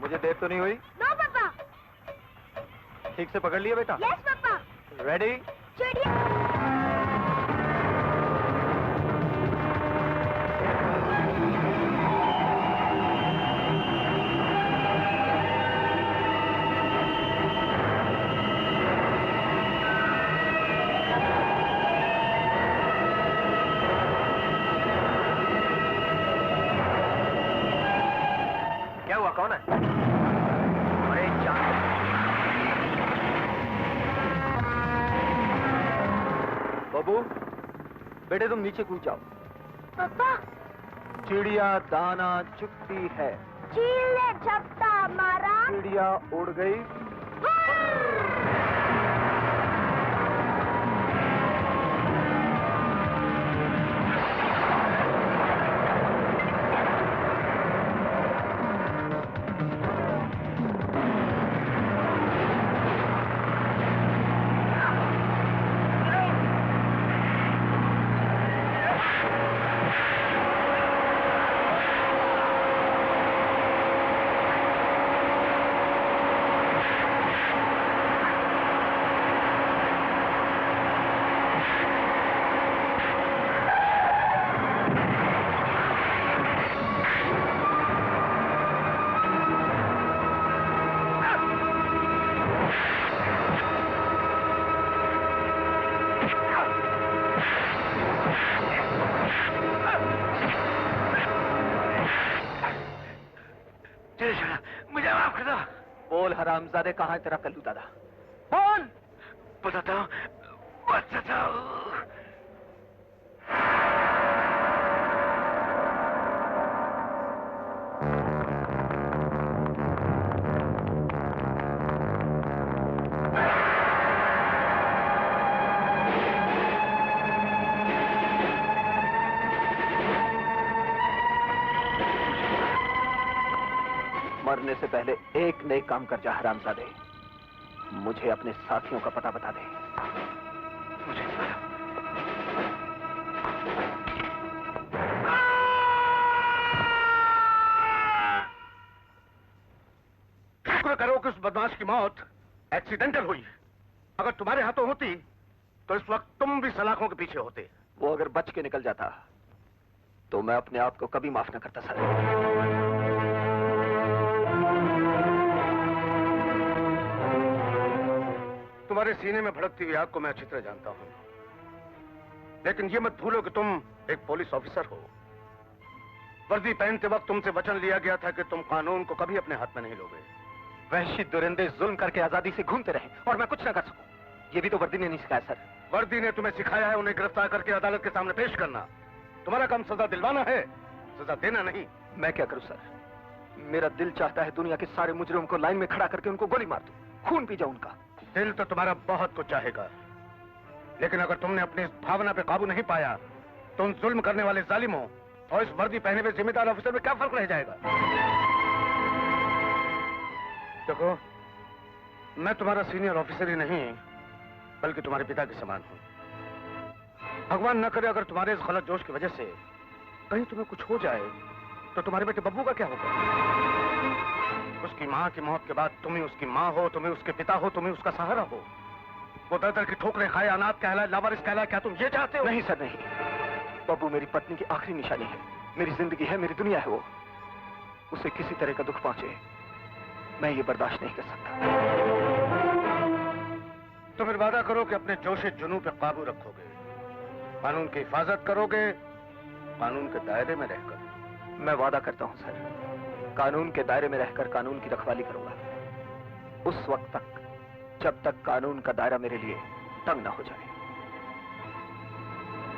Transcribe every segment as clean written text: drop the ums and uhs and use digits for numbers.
मुझे देर तो नहीं हुई? नो पापा। ठीक से पकड़ लिया बेटा? Yes papa. रेडी? चिड़िया। क्या हुआ, कौन है? अरे जान। बाबू, बेटे तुम नीचे कूद जाओ। पापा। चिड़िया दाना चुगती है। चील ने झपटा मारा। चिड़िया उड़ गई। मुझे माफ कर दो। बोल हरामजादे, कहाँ है तेरा कल्लू दादा? बोल। बताता हूँ, बताता हूँ। मरने से पहले एक नए काम कर जा हरामजादे। मुझे अपने साथियों का पता बता दे। मुझे नहीं मालूम। शुक्र करो कि उस बदमाश की मौत एक्सीडेंटल हुई। अगर तुम्हारे हाथों होती तो इस वक्त तुम भी सलाखों के पीछे होते। वो अगर बच के निकल जाता तो मैं अपने आप को कभी माफ न करता सर। तुम्हारे सीने में भड़कती हुई आग को मैं अच्छी तरह जानता हूं, लेकिन ये मत भूलो कि तुम एक पुलिस ऑफिसर हो। वर्दी पहनते वक्त तुमसे वचन लिया गया था कि तुम कानून को कभी अपने हाथ में नहीं लोगे। वहशी दुरिंदे जुल्म करके आजादी से घूमते रहे और मैं कुछ ना कर सकूं, ये भी तो वर्दी ने नहीं सिखाया सर। वर्दी ने तुम्हें सिखाया है उन्हें गिरफ्तार करके अदालत के सामने पेश करना। तुम्हारा काम सजा दिलवाना है, सजा देना नहीं। मैं क्या करूं सर? मेरा दिल चाहता है दुनिया के सारे मुजरिमों को लाइन में खड़ा करके उनको गोली मार दूं, खून पी जाऊं उनका। दिल तो तुम्हारा बहुत कुछ चाहेगा, लेकिन अगर तुमने अपनी इस भावना पे काबू नहीं पाया तो उन जुल्म करने वाले जालिमों और इस वर्दी पहने हुए जिम्मेदार ऑफिसर में क्या फर्क रह जाएगा? देखो, मैं तुम्हारा सीनियर ऑफिसर ही नहीं बल्कि तुम्हारे पिता के समान हूं। भगवान न करे अगर तुम्हारे इस गलत जोश की वजह से कहीं तुम्हें कुछ हो जाए तो तुम्हारे बेटे बब्बू का क्या होगा? उसकी मां की मौत के बाद तुम ही उसकी मां हो, तुम ही उसके पिता हो, तुम ही उसका सहारा हो। वो दर दर की ठोकरें खाए, अनाथ कहलाए, लावारिस कहलाए, क्या तुम ये चाहते हो? नहीं सर, नहीं। बब्बू मेरी पत्नी की आखिरी निशानी है, मेरी जिंदगी है, मेरी दुनिया है। वो उसे किसी तरह का दुख पहुंचे मैं ये बर्दाश्त नहीं कर सकता। तो फिर वादा करो कि अपने जोशे जुनून पे काबू रखोगे, कानून की हिफाजत करोगे, कानून के दायरे में रहकर। मैं वादा करता हूं सर, कानून के दायरे में रहकर कानून की रखवाली करूंगा, उस वक्त तक जब तक कानून का दायरा मेरे लिए तंग ना हो जाए।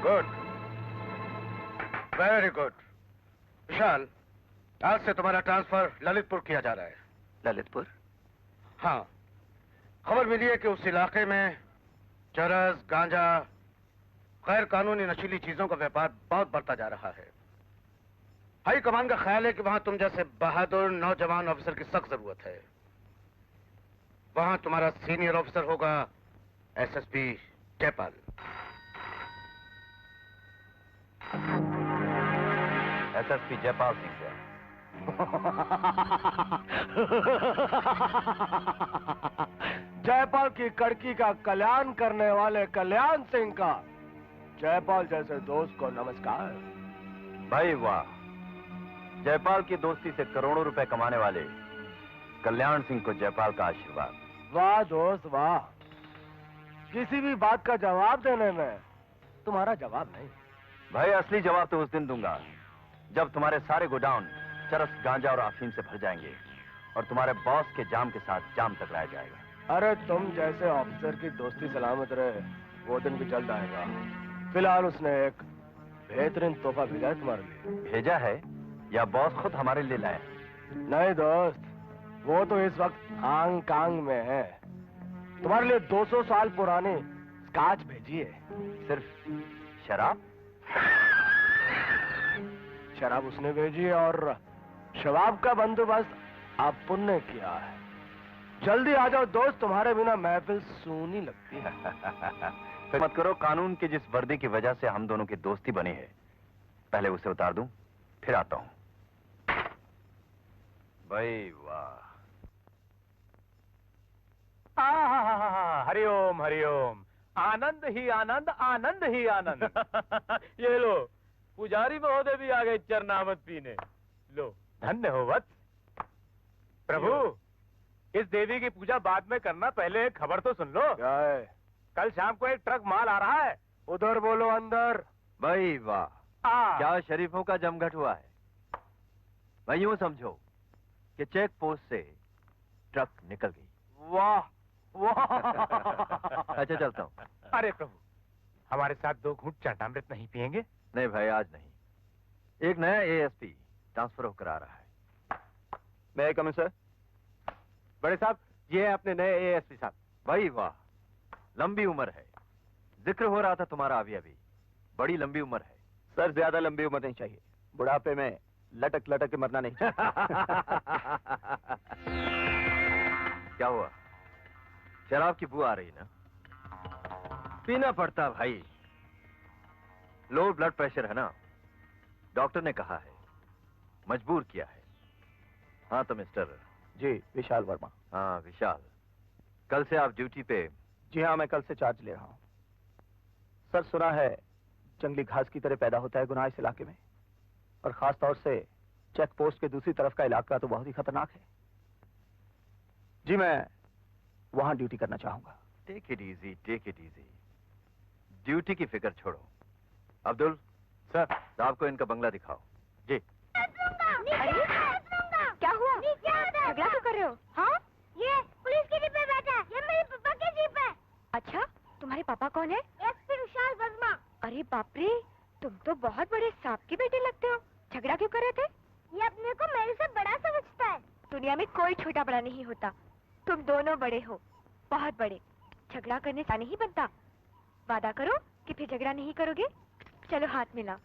Good, very good. विशाल, आज से तुम्हारा ट्रांसफर ललितपुर किया जा रहा है। ललितपुर? हाँ, खबर मिली है कि उस इलाके में चरस, गांजा, गैर कानूनी नशीली चीजों का व्यापार बहुत बढ़ता जा रहा है। हाई कमान का ख्याल है कि वहां तुम जैसे बहादुर नौजवान ऑफिसर की सख्त जरूरत है। वहां तुम्हारा सीनियर ऑफिसर होगा एसएसपी जयपाल। एसएसपी जयपाल सिंह। जयपाल की कड़की का कल्याण करने वाले कल्याण सिंह का जयपाल जैसे दोस्त को नमस्कार। भाई वाह, जयपाल की दोस्ती से करोड़ों रुपए कमाने वाले कल्याण सिंह को जयपाल का आशीर्वाद। वाह दोस्त वाह, किसी भी बात का जवाब देने में तुम्हारा जवाब नहीं। भाई असली जवाब तो उस दिन दूंगा जब तुम्हारे सारे गोडाउन चरस, गांजा और अफीम से भर जाएंगे और तुम्हारे बॉस के जाम के साथ जाम टकराया जाएगा। अरे तुम जैसे ऑफिसर की दोस्ती सलामत रहे वो दिन भी जल्द आएगा। फिलहाल उसने एक बेहतरीन तोहफा भेजा है तुम्हारे लिए। भेजा है या बॉस खुद हमारे लिए लाया? नहीं दोस्त, वो तो इस वक्त हांगकांग में है। तुम्हारे लिए 200 साल पुरानी स्कॉच भेजी है। सिर्फ शराब? शराब उसने भेजी है और शराब का बंदोबस्त आप ने किया है। जल्दी आ जाओ दोस्त, तुम्हारे बिना महफिल सूनी लगती है। फिर मत करो, कानून की जिस वर्दी की वजह से हम दोनों की दोस्ती बनी है पहले उसे उतार दूं, फिर आता हूं। भाई वाह। हरिओम हरिओम, आनंद ही आनंद, आनंद ही आनंद। ये लो, पुजारी महोदय भी आ गए चरनामत पीने। लो, धन्य हो वत्स। प्रभु, इस देवी की पूजा बाद में करना, पहले एक खबर तो सुन लो। क्या है? कल शाम को एक ट्रक माल आ रहा है। उधर बोलो अंदर। भाई वाह, क्या शरीफों का जमघट हुआ है। भाई यूं समझो कि चेक पोस्ट से ट्रक निकल गई। वाह वाह। अच्छा चलता हूँ। अरे प्रभु, हमारे साथ 2 घूंट चरणामृत नहीं पिएंगे? नहीं भाई, आज नहीं। एक नया एएसपी ट्रांसफर होकर आ रहा है। मैं कम सर। बड़े साहब, ये है अपने नए एएसपी साहब। भाई वाह, लंबी उम्र है। जिक्र हो रहा था तुम्हारा अभी अभी, बड़ी लंबी उम्र है। सर ज्यादा लंबी उम्र नहीं चाहिए, बुढ़ापे में लटक लटक के मरना नहीं चाहिए। क्या हुआ? शराब की बू आ रही ना? पीना पड़ता भाई, लो ब्लड प्रेशर है ना। डॉक्टर ने कहा है, मजबूर किया है। हाँ तो मिस्टर। जी, विशाल वर्मा। हाँ विशाल, कल से आप ड्यूटी पे? जी हाँ, मैं कल से चार्ज ले रहा हूँ। सर सुना है जंगली घास की तरह पैदा होता है गुनाह इस इलाके में, और खास तौर से चेक पोस्ट के दूसरी तरफ का इलाका तो बहुत ही खतरनाक है। जी मैं वहां ड्यूटी करना चाहूंगा। Take it easy, take it easy. Duty की फिक्र छोड़ो। अब्दुल सर, साहब को इनका बंगला दिखाओ। जी। क्या हुआ? झगड़ा क्यों कर रहे हो? हाँ, ये पुलिस की जीप पे बैठा है। ये मेरे पापा की जीप है। अच्छा, तुम्हारे पापा कौन है? एसपी विशाल वर्मा। अरे बाप रे, तुम तो बहुत बड़े सांप के बेटे लगते हो। झगड़ा क्यों कर रहे थे? ये अपने को मेरे से बड़ा समझता है। दुनिया में कोई छोटा बड़ा नहीं होता, तुम दोनों बड़े हो, बहुत बड़े। झगड़ा करने से नहीं बनता। वादा करो कि फिर झगड़ा नहीं करोगे। चलो हाथ मिलाओ।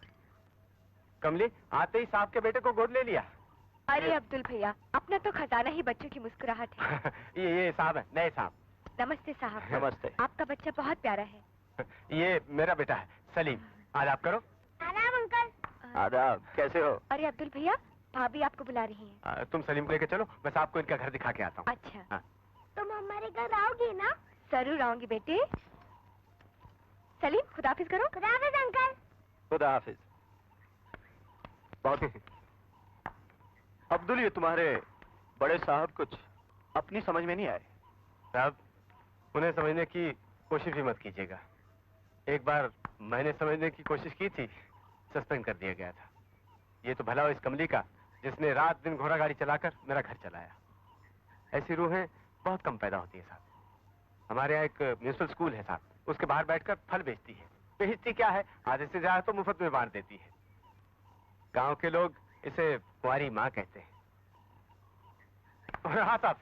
कमली, आते ही सांप के बेटे को गोद ले लिया। अरे अब्दुल भैया, अपना तो खजाना ही बच्चों की मुस्कुराहट है। ये साहब है, नए साहब। नमस्ते साहब। नमस्ते। आपका बच्चा बहुत प्यारा है। ये मेरा बेटा है सलीम। आदाब करो। आदाब अंकल। आदाब, कैसे हो? अरे अब्दुल भैया, भाभी आपको बुला रही हैं। तुम सलीम को लेके चलो, मैं साहब को इनका घर दिखा के आता हूँ। अच्छा। हाँ। तुम हमारे घर आओगी ना? जरूर आऊंगी बेटे। सलीम, खुदाफिज करो। खुदाफिज अंकल। खुदा हाफिज। बहुत अब्दुल, ये तुम्हारे बड़े साहब कुछ अपनी समझ में नहीं आए। साहब, उन्हें समझने की कोशिश भी मत कीजिएगा। एक बार मैंने समझने की कोशिश की थी, सस्पेंड कर दिया गया था। ये तो भला हो इस कमली का जिसने रात दिन घोड़ा गाड़ी चलाकर मेरा घर चलाया। ऐसी रूहें बहुत कम पैदा होती है साहब। हमारे यहाँ एक म्यूनिसिपल स्कूल है साहब, उसके बाहर बैठकर फल बेचती है। बेचती क्या है, आधे से ज्यादा तो मुफ्त में बांट देती है। गांव के लोग इसे कुंवारी माँ कहते हैं। और हाँ साहब,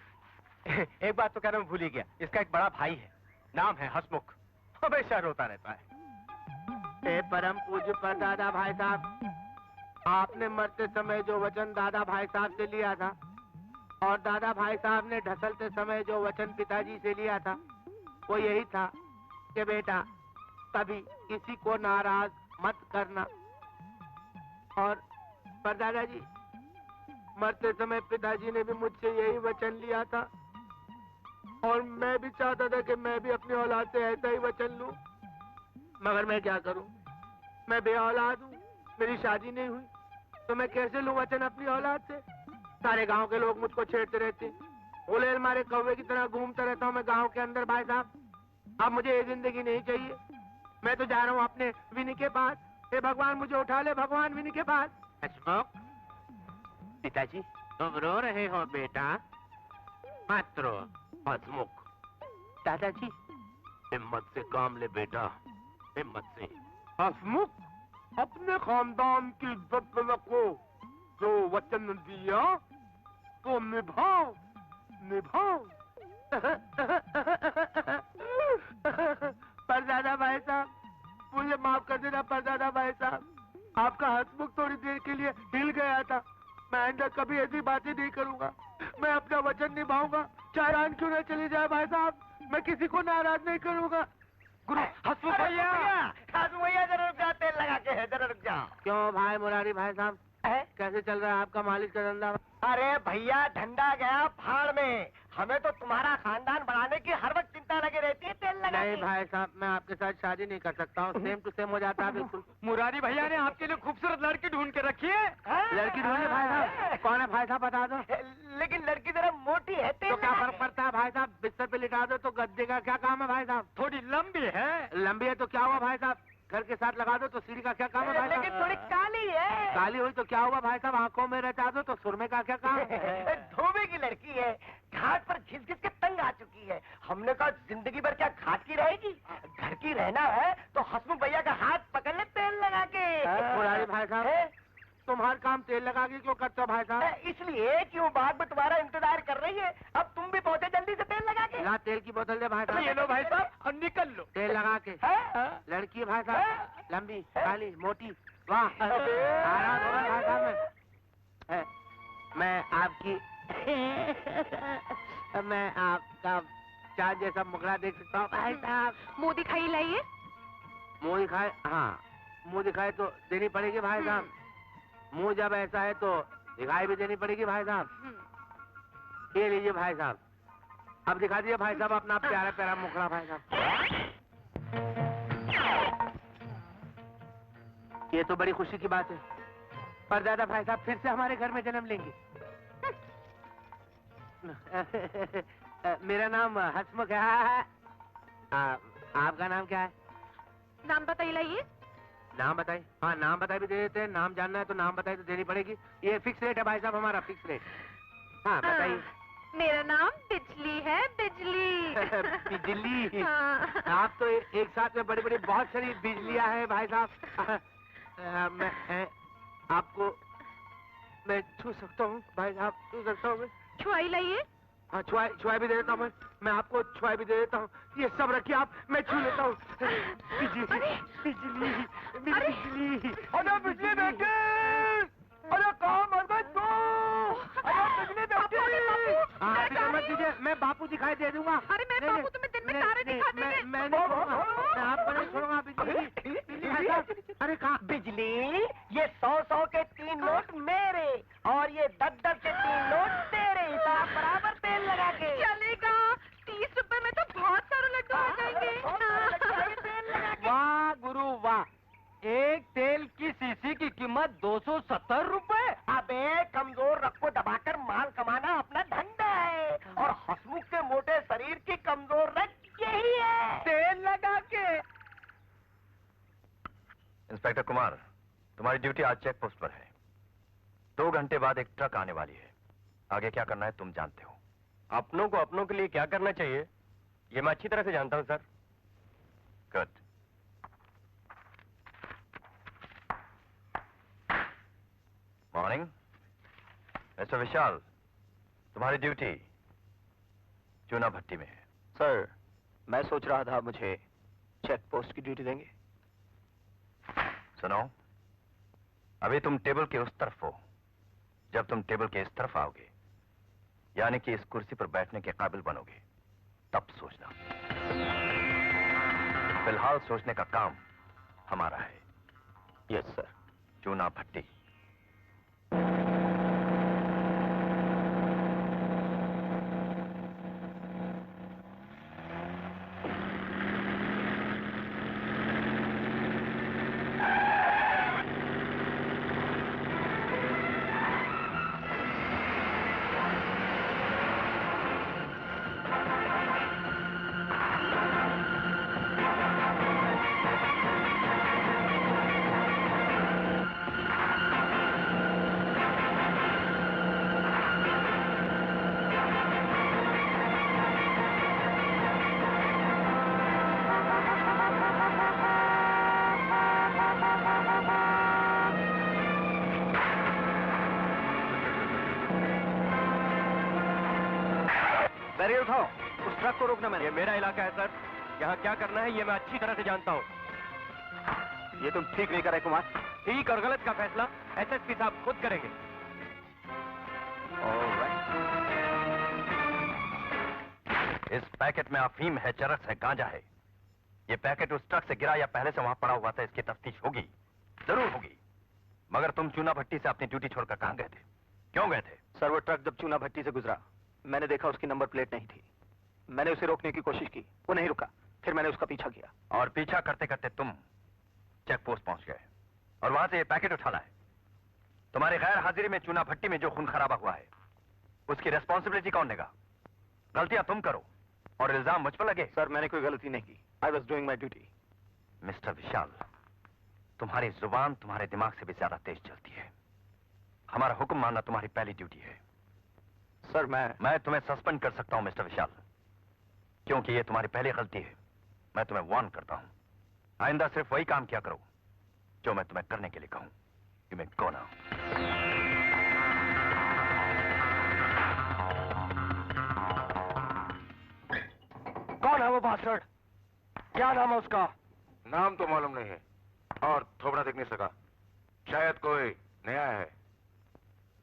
एक बात तो कहना मैं भूल ही गया, इसका एक बड़ा भाई है, नाम है हसमुख, हमेशा रोता रहता है। परम पूज्य पर दादा भाई साहब, आपने मरते समय जो वचन दादा भाई साहब से लिया था और दादा भाई साहब ने ढसलते समय जो वचन पिताजी से लिया था, वो यही था कि बेटा कभी किसी को नाराज मत करना। और पर दादाजी, मरते समय पिताजी ने भी मुझसे यही वचन लिया था और मैं भी चाहता था कि मैं भी अपनी औलाद से ऐसा ही वचन लूं, मगर मैं क्या करूं? मैं बे औलाद हूं, मेरी शादी नहीं हुई, तो मैं कैसे लूं वचन अपनी औलाद से? सारे गांव के लोग मुझको छेड़ते रहते, गुलेल मारे कौवे की तरह घूमता रहता हूं मैं गांव के अंदर। भाई साहब अब मुझे ये जिंदगी नहीं चाहिए, मैं तो जा रहा हूं अपने विनी के पास। हे भगवान मुझे उठा ले भगवान, विनी के पास। पिताजी तुम रो रहे हो बेटा? मत रो हसमुख। दादाजी हिम्मत से काम ले बेटा, हिम्मत से। हसमुख अपने खानदान की इज्जत में रखो, जो वचन दिया तो निभाओ निभाओ। परदादा भाई साहब मुझे माफ कर देना परदादा भाई साहब, आपका हसमुख थोड़ी देर के लिए हिल गया था। मैं आइंदा कभी ऐसी बातें नहीं करूंगा, मैं अपना वचन निभाऊंगा, चाहे जान क्यों न चली जाए। भाई साहब मैं किसी को नाराज नहीं करूंगा। गुरु हसमुख भैया, हसमुख भैया जरा रुक जा, तेल लगा के है, जरा रुक जा। क्यों भाई मुरारी भाई साहब कैसे चल रहा है आपका मालिश का धंधा? अरे भैया धंधा गया फाड़ में, हमें तो तुम्हारा खानदान बढ़ाने की हर वक्त चिंता लगी रहती है, तेल लगा नहीं भाई साहब मैं आपके साथ शादी नहीं कर सकता हूँ, सेम टू सेम हो जाता है बिल्कुल। मुरारी भैया ने आपके लिए खूबसूरत लड़की ढूंढ के रखी है। लड़की ढूंढे भाई साहब? कौन है भाई साहब बता दो। लेकिन लड़की जरा मोटी है, तो क्या फर्क पड़ता है भाई साहब, बिस्तर पे लिटा दो तो गद्दे का क्या काम है भाई साहब? थोड़ी लंबी है। लंबी है तो क्या हुआ भाई साहब, घर के साथ लगा दो तो सीढ़ी का क्या काम है भाई साहब? लेकिन थोड़ी काली है। काली हुई तो क्या हुआ भाई साहब, आंखों में रचा दो तो सुरमे का क्या काम है? धोबे की लड़की है, घाट पर घिस घिस के तंग आ चुकी है। हमने कहा जिंदगी भर क्या घाट की रहेगी, घर की रहना है तो हसमुख भैया का हाथ पकड़ ले तेल लगा के। मुरारी भाई साहब तुम हर काम तेल लगा के क्यों करते हो भाई साहब? इसलिए कि वो बाग में तुम्हारा इंतजार कर रही है, अब तुम भी पहुंचे जल्दी से तेल लगा के। ला तेल की बोतल दे भाई साहब। ये लो भाई साहब और निकल लो। तेल लगा के। लड़की है भाई साहब, लंबी काली मोटी, वाह भाई साहब। मैं आपकी मैं आपका चाँद जैसा मुखड़ा देख सकता हूँ भाई साहब। मुंह दिखाई लाइए। मुंह दिखाए? हाँ मुंह दिखाए तो देनी पड़ेगी भाई साहब, मुंह जब ऐसा है तो दिखाई भी देनी पड़ेगी भाई साहब। ये लीजिए भाई साहब, अब दिखा दीजिए भाई साहब अपना प्यारा प्यारा मुखड़ा भाई साहब। ये तो बड़ी खुशी की बात है, परदादा भाई साहब फिर से हमारे घर में जन्म लेंगे। मेरा नाम हसमुख है। आपका नाम क्या है? नाम बताइए लाइए। नाम बताइए? हाँ नाम बताए भी दे देते हैं, नाम जानना है तो नाम बताए तो देनी पड़ेगी। ये फिक्स रेट है भाई साहब हमारा, फिक्स रेट। हाँ बताइए। मेरा नाम बिजली है, बिजली। बिजली? हाँ। आप तो एक साथ में बड़ी बड़ी बहुत सारी बिजलियां हैं भाई साहब। मैं आपको मैं छू सकता हूँ भाई साहब, छू सकता हूँ मैं? छुआई लाइए। हाँ छुआई भी दे देता हूँ मैं आपको छुआई भी दे देता हूँ। ये सब रखिए आप, मैं छू लेता हूँ। बिजली बिजली बिजली। अरे बिजली बेटे, अरे कहाँ मर गए तू? अरे बिजली बेटे। हाँ फिक्र मत कीजिए, मैं बापू दिखाई दे दूंगा। अरे मैं बापू तुम्हें दिन में तारे दिखा देंगे। मैं नहीं छोड़ूंगा, मैं आपको नहीं छोड़ूंगा। बिजली बिजली भाई साहब। अरे कहाँ? बिजली ये 100-100 के 3 नोट मेरे और ये 10-10 के 3 नोट तेरे, हिसाब बराबर तेल लगा के। चलेगा, 30 रुपए में तो बहुत सारे लड्डू हो जाएंगे। वाह गुरु वाह, एक तेल की शीशी की कीमत 270 रुपए। अबे कमजोर रख को दबाकर माल कमाना अपना धंधा है, और हसमुख के मोटे शरीर की कमजोर रख यही है, तेल लगा के। इंस्पेक्टर कुमार, तुम्हारी ड्यूटी आज चेक पोस्ट पर है। 2 घंटे बाद एक ट्रक आने वाली है, आगे क्या करना है तुम जानते हो। अपनों को अपनों के लिए क्या करना चाहिए ये मैं अच्छी तरह से जानता हूँ sir. Good. Morning mister Vishal, तुम्हारी ड्यूटी चूना भट्टी में है। सर मैं सोच रहा था मुझे चेक पोस्ट की ड्यूटी देंगे। सुनो, अभी तुम टेबल के उस तरफ हो, जब तुम टेबल के इस तरफ आओगे यानी कि इस कुर्सी पर बैठने के काबिल बनोगे, तब सोचना। फिलहाल सोचने का काम हमारा है। Yes sir. चूना भट्टी। बैरियर उठाओ, उस ट्रक को रोकना मैंने। ये मेरा इलाका है सर, यहाँ क्या करना है ये मैं अच्छी तरह से जानता हूँ। ये तुम ठीक नहीं कर रहे कुमार। ठीक और गलत का फैसला एसएसपी साहब खुद करेंगे। इस पैकेट में अफीम है, चरस है, गांजा है। ये पैकेट उस ट्रक से गिरा या पहले से वहां पड़ा हुआ था, इसकी तफ्तीश होगी, जरूर होगी। मगर तुम चूना भट्टी से अपनी ड्यूटी छोड़कर कहां गए थे, क्यों गए थे? सर वो ट्रक जब चूना भट्टी से गुजरा, मैंने देखा उसकी नंबर प्लेट नहीं थी। मैंने उसे रोकने की कोशिश की, वो नहीं रुका। फिर मैंने उसका पीछा किया। और पीछा करते करते तुम चेक पोस्ट पहुंच गए और वहां से ये पैकेट उठा लाए। तुम्हारी गैर हाजिरी में चूना भट्टी में जो खून खराबा हुआ है, उसकी रेस्पॉन्सिबिलिटी कौन लेगा? गलतियां तुम करो और इल्जाम मुझ पर लगे। सर मैंने कोई गलती नहीं की। I was doing my duty. Mister Vishal, तुम्हारी जुबान तुम्हारे दिमाग से भी ज्यादा तेज चलती है। हमारा हुक्म मानना तुम्हारी पहली ड्यूटी है। सर मैं तुम्हें सस्पेंड कर सकता हूं मिस्टर विशाल, क्योंकि ये तुम्हारी पहली गलती है। मैं तुम्हें वार्न करता हूं, आइंदा सिर्फ वही काम किया करो जो मैं तुम्हें करने के लिए कहूं। You may go now. कौन है वो बास्टर्ड? क्या नाम है उसका? नाम तो मालूम नहीं है और थोबड़ा देख नहीं सका। शायद कोई नया है।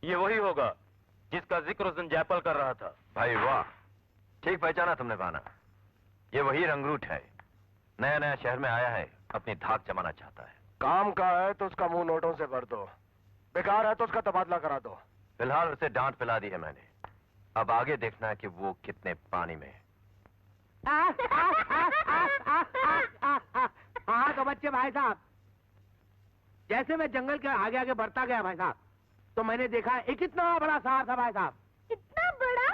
ये वही होगा जिसका जिक्र उस दिन जयपाल कर रहा था। भाई वाह, ठीक पहचाना तुमने बाना। ये वही रंगरूट है, नया नया शहर में आया है, अपनी धाक जमाना चाहता है। काम का है तो उसका मुंह नोटों से भर दो, बेकार है तो उसका तबादला करा दो। फिलहाल उसे डांट पिला दी है मैंने, अब आगे देखना है कि वो कितने पानी में है। हाँ तो बच्चे भाई साहब, जैसे मैं जंगल के आगे आगे बढ़ता गया भाई साहब, तो मैंने देखा एक इतना बड़ा सांप था भाई साहब। इतना बड़ा?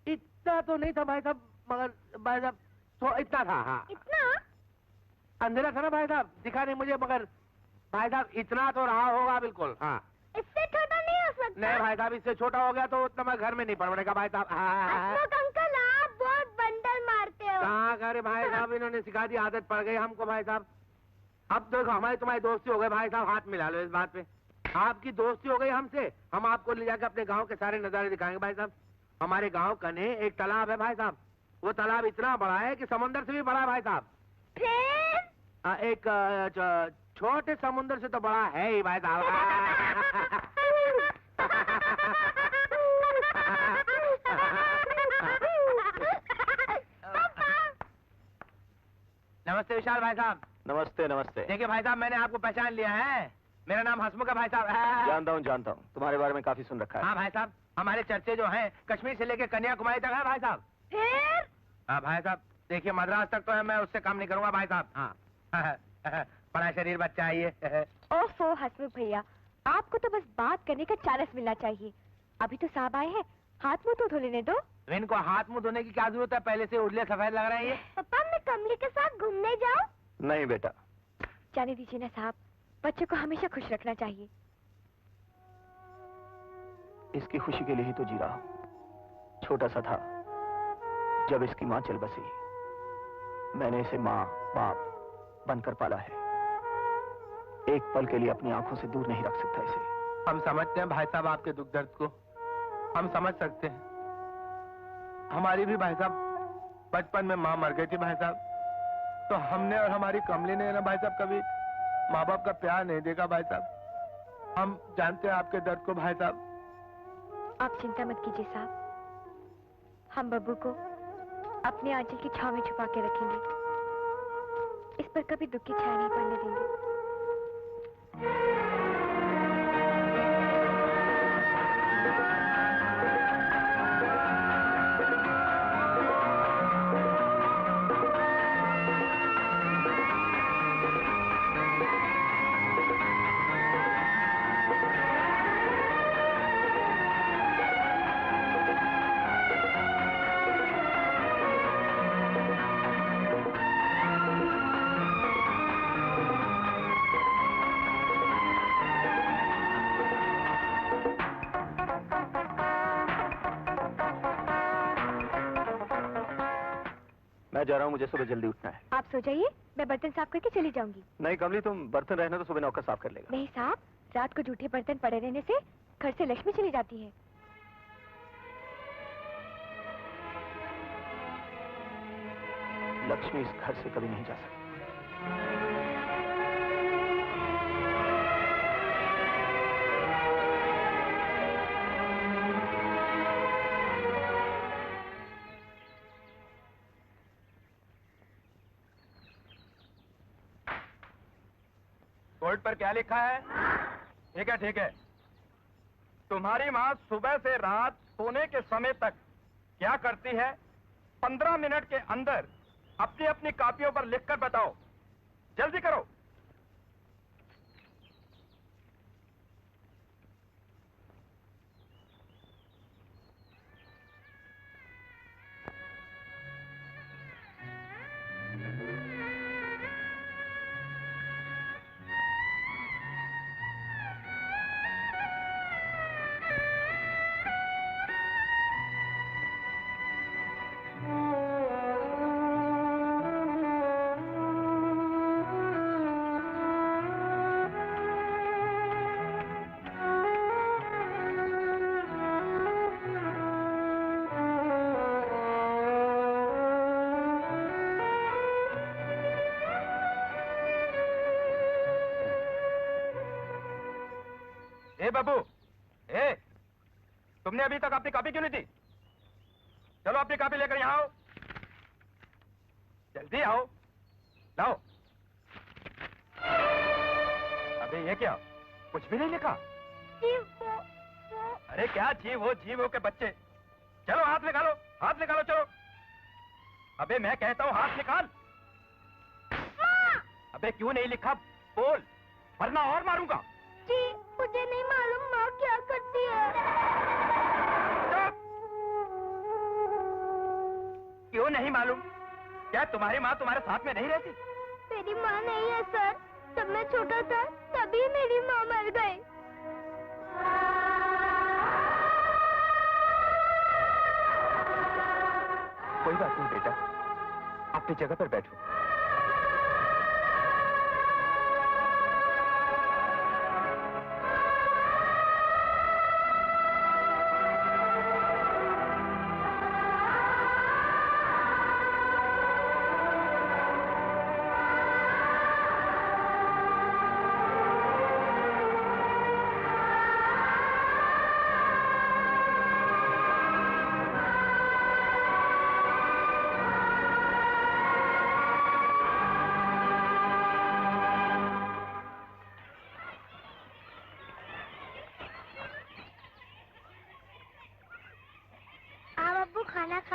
इतना तो नहीं था भाई साहब, मगर भाई साहब तो इतना था। हाँ इतना? अंधेरा था ना भाई साहब, दिखा नहीं मुझे, मगर भाई साहब इतना तो रहा होगा बिल्कुल। हाँ इससे छोटा नहीं हो सकता? नहीं भाई साहब, इससे छोटा हो गया तो उतना मैं घर में नहीं पड़ेगा भाई साहब। अशोक अंकल आप बहुत बंडल मारते हो। कहाँ करे भाई साहब, इन्होंने सिखा दी, आदत पड़ गई हमको भाई साहब। अब देखो हमारी तुम्हारी दोस्ती हो गई भाई साहब, हाथ मिला लो इस बात पे। आपकी दोस्ती हो गई हमसे, हम आपको ले जाकर अपने गांव के सारे नजारे दिखाएंगे भाई साहब। हमारे गांव कने एक तालाब है भाई साहब, वो तालाब इतना बड़ा है कि समुंदर से भी बड़ा है भाई साहब। फिर? एक छोटे समुंदर से तो बड़ा है ही भाई साहब। नमस्ते विशाल भाई साहब। नमस्ते नमस्ते। देखिए भाई साहब, मैंने आपको पहचान लिया है, मेरा नाम हसमुख है भाई साहब। जानता हूँ, तुम्हारे बारे में काफी सुन रखा है। हाँ भाई साहब, हमारे चर्चे जो हैं कश्मीर से लेकर कन्याकुमारी तक है भाई साहब। फिर? हाँ भाई साहब, देखिए मद्रास तक तो है, मैं उससे काम नहीं करूंगा भाई साहब। हाँ बड़ा शरीर बच्चा है ये। ओफो हसमुख भैया, आपको तो बस बात करने का चांस मिलना चाहिए। अभी तो साहब आए हैं, हाथ मुंह तो धो लेने दो। तो इनको हाथ मुंह धोने की क्या जरूरत है, पहले से उड़ले सफेद लग रहे हैं ये। पापा मैं कमली के साथ घूमने जाऊं? नहीं बेटा। जाने दीजिए ना साहब, बच्चे को हमेशा खुश रखना चाहिए। इसकी खुशी के लिए ही तो जी रहा हूं। छोटा सा था जब इसकी माँ चल बसी, मैंने इसे माँ बाप बनकर पाला है। एक पल के लिए अपनी आंखों से दूर नहीं रख सकता इसे। हम समझते हैं भाई साहब आपके दुख दर्द को, हम समझ सकते हैं। हमारी भी भाई साहब बचपन में माँ मर गई थी भाई साहब, तो हमने और हमारी कमली ने ना भाई साहब कभी माँ बाप का प्यार नहीं देखा भाई साहब। हम जानते हैं आपके दर्द को भाई साहब। आप चिंता मत कीजिए साहब, हम बब्बू को अपने आंचल की छांव में छुपा के रखेंगे। इस पर कभी दुख की छाया नहीं पड़ने देंगे। मैं जा रहा हूँ, मुझे सुबह जल्दी उठना है। आप सो जाइए, मैं बर्तन साफ करके चली जाऊंगी। नहीं कमली, तुम बर्तन रहना तो सुबह नौकर साफ कर लेगा। नहीं साहब, रात को जूठे बर्तन पड़े रहने से घर से लक्ष्मी चली जाती है। लक्ष्मी इस घर से कभी नहीं जा सकती। बोर्ड पर क्या लिखा है? ठीक है ठीक है। तुम्हारी माँ सुबह से रात सोने के समय तक क्या करती है? 15 मिनट के अंदर अपनी अपनी कॉपियों पर लिखकर बताओ। जल्दी करो। बाबू, तुमने अभी तक अपनी कॉपी क्यों नहीं दी? चलो अपनी कॉपी लेकर यहाँ आओ। जल्दी आओ, लाओ। अबे ये क्या? कुछ भी नहीं लिखा? अरे क्या जीव हो के बच्चे। चलो हाथ निकालो, हाथ निकालो, चलो। अबे मैं कहता हूँ हाथ निकाल। अबे क्यों नहीं लिखा? बोल, वरना और मारूंगा। जी, मुझे नहीं मालूम माँ क्या करती है। क्यों नहीं मालूम? क्या तुम्हारी माँ तुम्हारे साथ में नहीं रहती? मेरी माँ नहीं है सर। जब मैं छोटा था तभी मेरी माँ मर गई। कोई बात नहीं बेटा, अपनी जगह पर बैठो।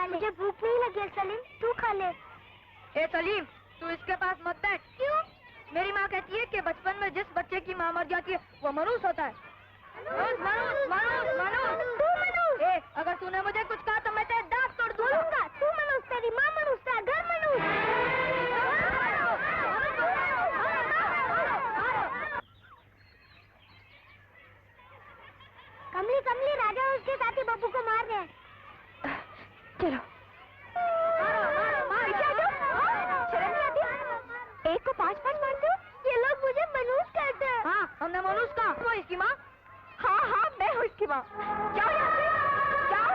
मुझे भूख नहीं लगी है सलीम, तू खा ले। ए सलीम, तू इसके पास मत बैठ। क्यों? मेरी माँ कहती है कि बचपन में जिस बच्चे की माँ मर जाती है वो मनुष्य होता है। मनुष्य। अगर तूने मुझे कुछ कहा तो मैं तेरे दांत तोड़ दूंगा। तू मनुष्य, तेरी माँ मनुष्य, घर मनुष्य। कमली कमली, राजा और उसके साथी बब्बू को मार रहे हैं। चलो एक को 5-5 मारते हो? ये लोग मुझे मनुष्य कहते हैं। हाँ, हमने मनुष्य कहा। वो इसकी माँ? हाँ हाँ, मैं हूँ इसकी माँ। जाओ यहाँ से, जाओ।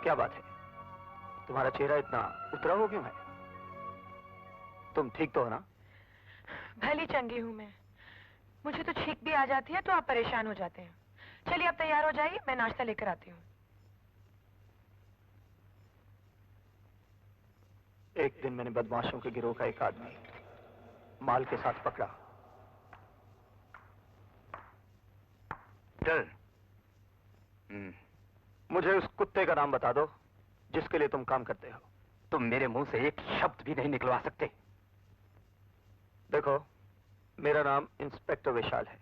क्या बात है? तुम्हारा चेहरा इतना उतरा हो क्यों है? तुम ठीक तो हो ना? भली चंगी हूँ मैं। मुझे तो छींक भी आ जाती है तो आप परेशान हो जाते हैं। चलिए अब तैयार हो जाइए, मैं नाश्ता लेकर आती हूँ। एक दिन मैंने बदमाशों के गिरोह का एक आदमी माल के साथ पकड़ा। चल। मुझे उस कुत्ते का नाम बता दो जिसके लिए तुम काम करते हो। तुम मेरे मुंह से एक शब्द भी नहीं निकलवा सकते। देखो, मेरा नाम इंस्पेक्टर विशाल है।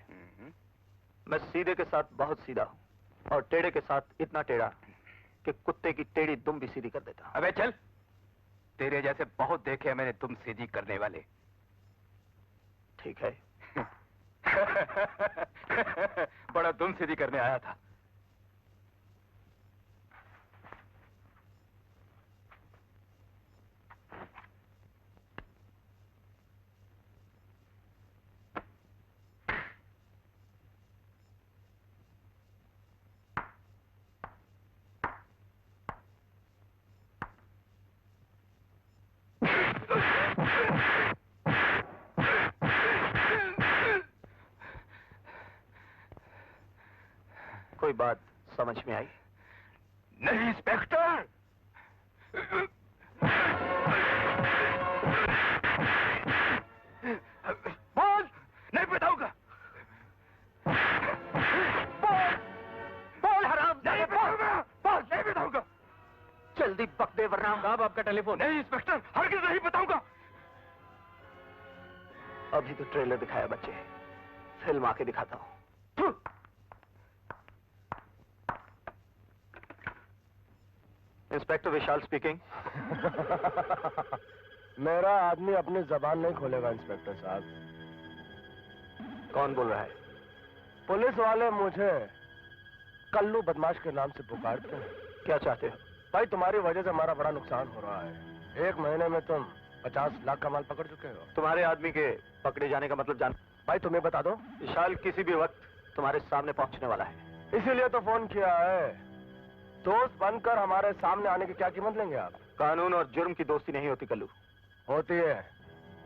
मैं सीधे के साथ बहुत सीधा हूं और टेढ़े के साथ इतना टेढ़ा कि कुत्ते की टेढ़ी दुम भी सीधी कर देता। अबे चल, तेरे जैसे बहुत देखे हैं मैंने दुम सीधी करने वाले। ठीक है। बड़ा दुम सीधी करने आया था। कोई बात समझ में आई? नहीं इंस्पेक्टर। बोल, नहीं बताऊंगा। बोल, बोल हराम। नहीं बताऊंगा। बोल, नहीं बताऊंगा। जल्दी बक दे वरना। साहब आपका टेलीफोन। नहीं इंस्पेक्टर, हरगिज़ नहीं बताऊंगा। अभी तो ट्रेलर दिखाया बच्चे, फिल्म आके दिखाता हूं। इंस्पेक्टर विशाल स्पीकिंग। मेरा आदमी अपनी जबान नहीं खोलेगा इंस्पेक्टर साहब। कौन बोल रहा है? पुलिस वाले मुझे कल्लू बदमाश के नाम से पुकारते हैं। क्या चाहते हो? भाई तुम्हारी वजह से हमारा बड़ा नुकसान हो रहा है। 1 महीने में तुम 50 लाख का माल पकड़ चुके हो। तुम्हारे आदमी के पकड़े जाने का मतलब जान? भाई तुम्हें बता दो, विशाल किसी भी वक्त तुम्हारे सामने पहुंचने वाला है। इसीलिए तो फोन किया है। दोस्त बनकर हमारे सामने आने की क्या कीमत लेंगे आप? कानून और जुर्म की दोस्ती नहीं होती कल्लू। होती है।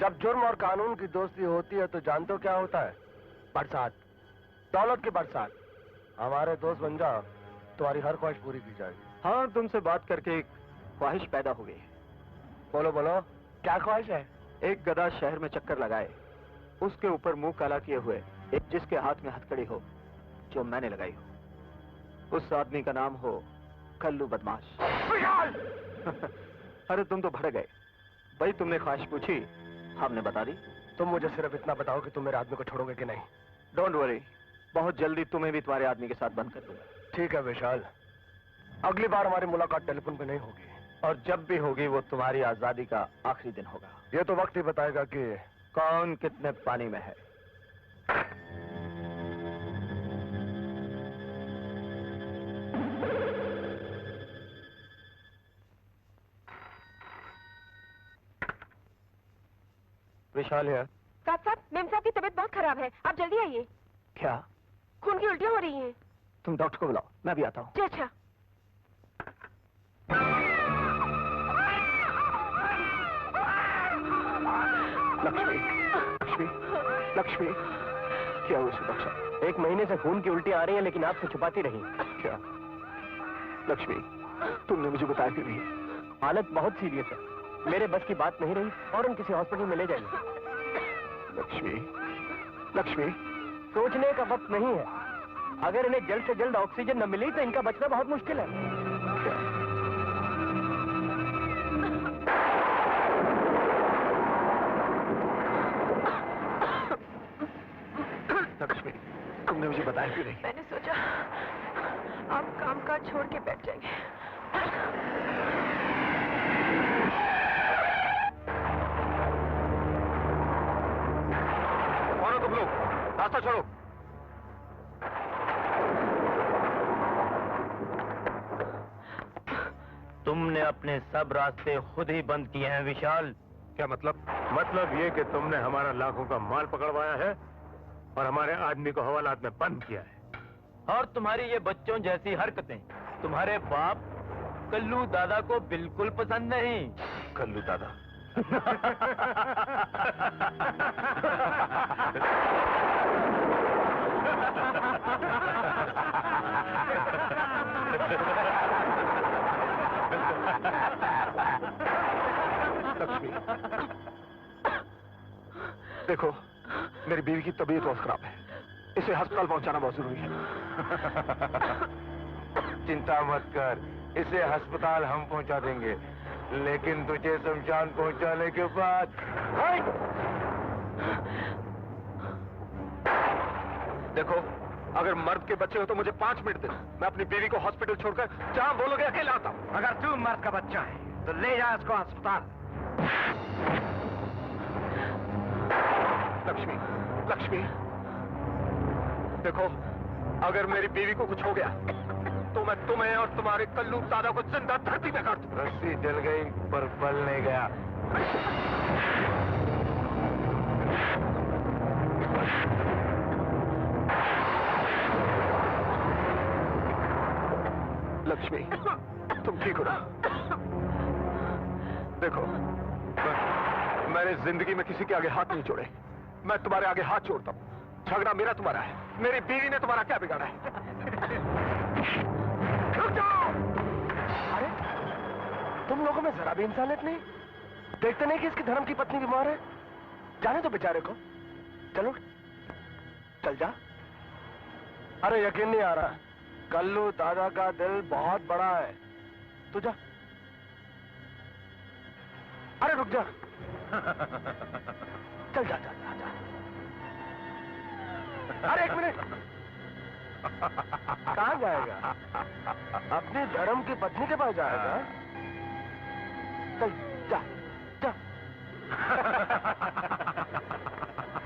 जब जुर्म और कानून की दोस्ती होती है तो जानते हो क्या होता है? बरसात, दौलत की बरसात। हमारे दोस्त बन जाओ, तुम्हारी हर ख्वाहिश पूरी की जाएगी। हाँ, तुमसे बात करके एक ख्वाहिश पैदा हो गई है। बोलो बोलो, क्या ख्वाहिश है? एक गधा शहर में चक्कर लगाए, उसके ऊपर मुंह काला किए हुए एक जिसके हाथ में हथकड़ी हो, जो मैंने लगाई हो। उस आदमी का नाम हो कल्लू बदमाश। अरे तुम तो भड़क गए। भाई तुमने ख्वाहिश पूछी, हमने बता दी। तुम मुझे सिर्फ इतना बताओ कि तुम मेरे आदमी को छोड़ोगे कि नहीं। डोंट वरी, बहुत जल्दी तुम्हें भी तुम्हारे आदमी के साथ बंद कर दूंगा। ठीक है विशाल, अगली बार हमारी मुलाकात टेलीफोन पे नहीं होगी। और जब भी होगी वो तुम्हारी आजादी का आखिरी दिन होगा। ये तो वक्त ही बताएगा कि कौन कितने पानी में है। विशाल है। साहब, मेम साहब की तबीयत बहुत खराब है, आप जल्दी आइए। क्या? खून की उल्टियां हो रही हैं। तुम डॉक्टर को बुलाओ, मैं भी आता हूँ। जी अच्छा। लक्ष्मी, लक्ष्मी, लक्ष्मी, क्या हुआ डॉक्टर? 1 महीने से खून की उल्टी आ रही है लेकिन आपसे छुपाती रही। क्या? लक्ष्मी, तुमने मुझे बताया क्यों नहीं? हालत बहुत सीरियस है, मेरे बस की बात नहीं रही। फौरन किसी हॉस्पिटल में ले जाइए। लक्ष्मी, लक्ष्मी, सोचने का वक्त नहीं है। अगर इन्हें जल्द से जल्द ऑक्सीजन न मिली तो इनका बचना बहुत मुश्किल है। लक्ष्मी, तुमने मुझे बताया क्यों नहीं? मैंने सोचा आप कामकाज छोड़ के बैठ जाएंगे। कौन हो तुम लोग? रास्ता छोड़ो। तुमने अपने सब रास्ते खुद ही बंद किए हैं विशाल। क्या मतलब? मतलब ये कि तुमने हमारा लाखों का माल पकड़वाया है और हमारे आदमी को हवालात में बंद किया है। और तुम्हारी ये बच्चों जैसी हरकतें तुम्हारे बाप कल्लू दादा को बिल्कुल पसंद नहीं। कल्लू दादा? देखो, मेरी बीवी की तबीयत बहुत खराब है, इसे अस्पताल पहुंचाना बहुत जरूरी है। चिंता मत कर, इसे अस्पताल हम पहुंचा देंगे, लेकिन तुझे शमशान पहुंचाने के बाद। देखो, अगर मर्द के बच्चे हो तो मुझे 5 मिनट दे, मैं अपनी बीवी को हॉस्पिटल छोड़कर जहां बोलोगे अकेला आता हूं। अगर तू मर्द का बच्चा है तो ले जा इसको अस्पताल। लक्ष्मी, लक्ष्मी, देखो, अगर मेरी बीवी को कुछ हो गया तो मैं तुम्हें और तुम्हारे कल्लू दादा को जिंदा धरती में काट दूं। रस्सी जल गई पर बल नहीं गया। लक्ष्मी, तुम ठीक हो ना? देखो, मैंने जिंदगी में किसी के आगे हाथ नहीं जोड़े, मैं तुम्हारे आगे हाथ जोड़ता हूं। झगड़ा मेरा तुम्हारा है, मेरी बीवी ने तुम्हारा क्या बिगाड़ा है? रुक जाओ! अरे, तुम लोगों में जरा भी इंसानियत नहीं? देखते नहीं कि इसकी धर्म की पत्नी बीमार है? जाने दो बेचारे को। चलो, चल जा। अरे यकीन नहीं आ रहा, कल्लू दादा का दिल बहुत बड़ा है। तू जा। अरे रुक जा। चल जा, जा, जा, जा। अरे 1 मिनट। कहाँ जाएगा? अपने धर्म की पत्नी के पास जाएगा? चल जा, जा।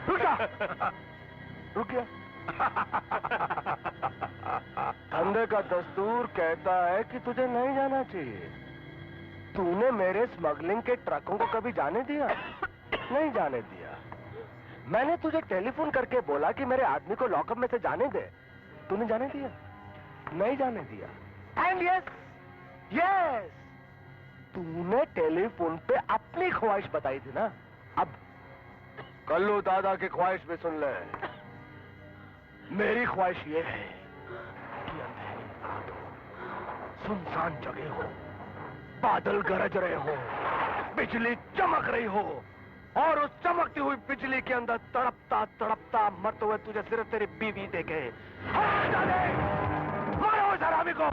रुक जा। रुक गया। धंधे का दस्तूर कहता है कि तुझे नहीं जाना चाहिए। तूने मेरे स्मगलिंग के ट्रकों को कभी जाने दिया? नहीं जाने दिया। मैंने तुझे टेलीफोन करके बोला कि मेरे आदमी को लॉकअप में से जाने दे, तूने जाने दिया? नहीं जाने दिया। एंड यस, यस, तूने टेलीफोन पे अपनी ख्वाहिश बताई थी ना। अब कल्लू दादा की ख्वाहिश भी सुन ले। मेरी ख्वाहिश ये है कि अंधेरी रात हो, सुनसान जगह हो, बादल गरज रहे हो, बिजली चमक रही हो, और उस चमकती हुई बिजली के अंदर तड़पता तड़पता मरते हुए तुझे सिर्फ तेरी बीवी देखे। मारो उस हरामी को।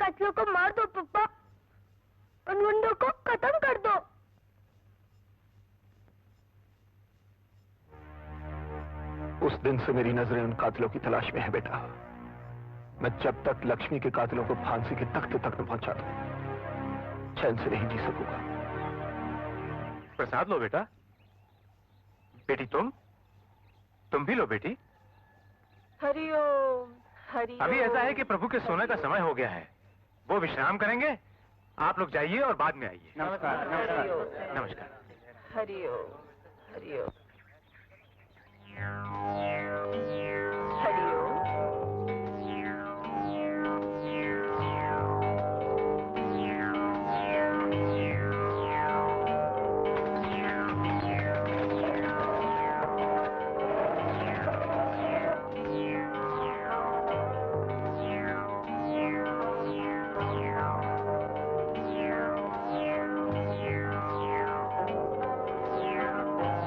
कत्लों को मार दो पप्पा, उन गुंडों को खत्म कर दो। उस दिन से मेरी नजरें उन कातिलों की तलाश में है बेटा। मैं जब तक लक्ष्मी के कातिलों को फांसी के तख्ते तक न पहुंचा दूं, चैन से नहीं जी सकूंगा। प्रसाद लो बेटा। बेटी तुम भी लो बेटी। हरिओम हरिओम। अभी ऐसा है कि प्रभु के सोने का समय हो गया है, वो विश्राम करेंगे। आप लोग जाइए और बाद में आइए। नमस्कार। नमस्कार। नमस्कार। हरिओम हरिओम हरिओम।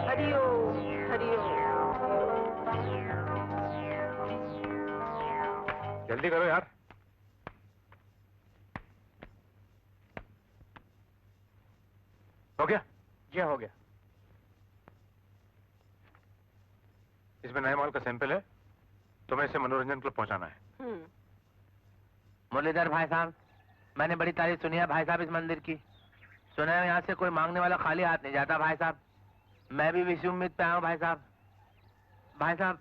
हरिओम हरिओम। जल्दी करो यार। हो गया? जी हो गया। इसमें नए माल का सैंपल है, तुम्हें इसे मनोरंजन क्लब पहुंचाना है। मुरलीधर भाई साहब, मैंने बड़ी तारीफ सुनी है भाई साहब इस मंदिर की। सुना है यहाँ से कोई मांगने वाला खाली हाथ नहीं जाता भाई साहब। मैं भी इसी उम्मीद पे आया हूँ भाई साहब। भाई साहब,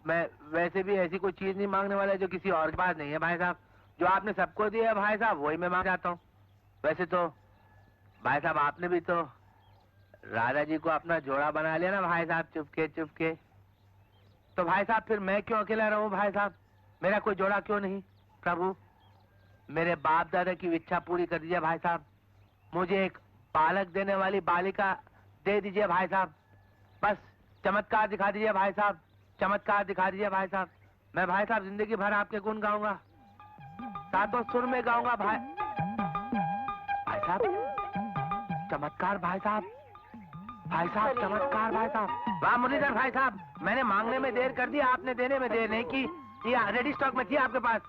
मैं वैसे भी ऐसी कोई चीज नहीं मांगने वाला जो किसी और के पास नहीं है भाई साहब। जो आपने सबको दिया है भाई साहब, वही मैं मांग जाता हूँ। वैसे तो भाई साहब, आपने भी तो राधा जी को अपना जोड़ा बना लिया ना भाई साहब, चुपके चुपके। तो भाई साहब, फिर मैं क्यों अकेला रहूं भाई साहब? मेरा कोई जोड़ा क्यों नहीं? प्रभु, मेरे बाप दादा की इच्छा पूरी कर दीजिए भाई साहब। मुझे एक बालक देने वाली बालिका दे दीजिए भाई साहब। बस चमत्कार दिखा दीजिए भाई साहब, चमत्कार दिखा दीजिए भाई साहब। मैं भाई साहब जिंदगी भर आपके गुण गाऊंगा, सातों सुर में गाऊंगा भाई साहब। चमत्कार भाई साहब, भाई साहब चमत्कार भाई साहब। वाह मुरलीधर भाई साहब, मैंने मांगने में देर कर दी, आपने देने में देर नहीं की। ये रेडी स्टॉक में थी आपके पास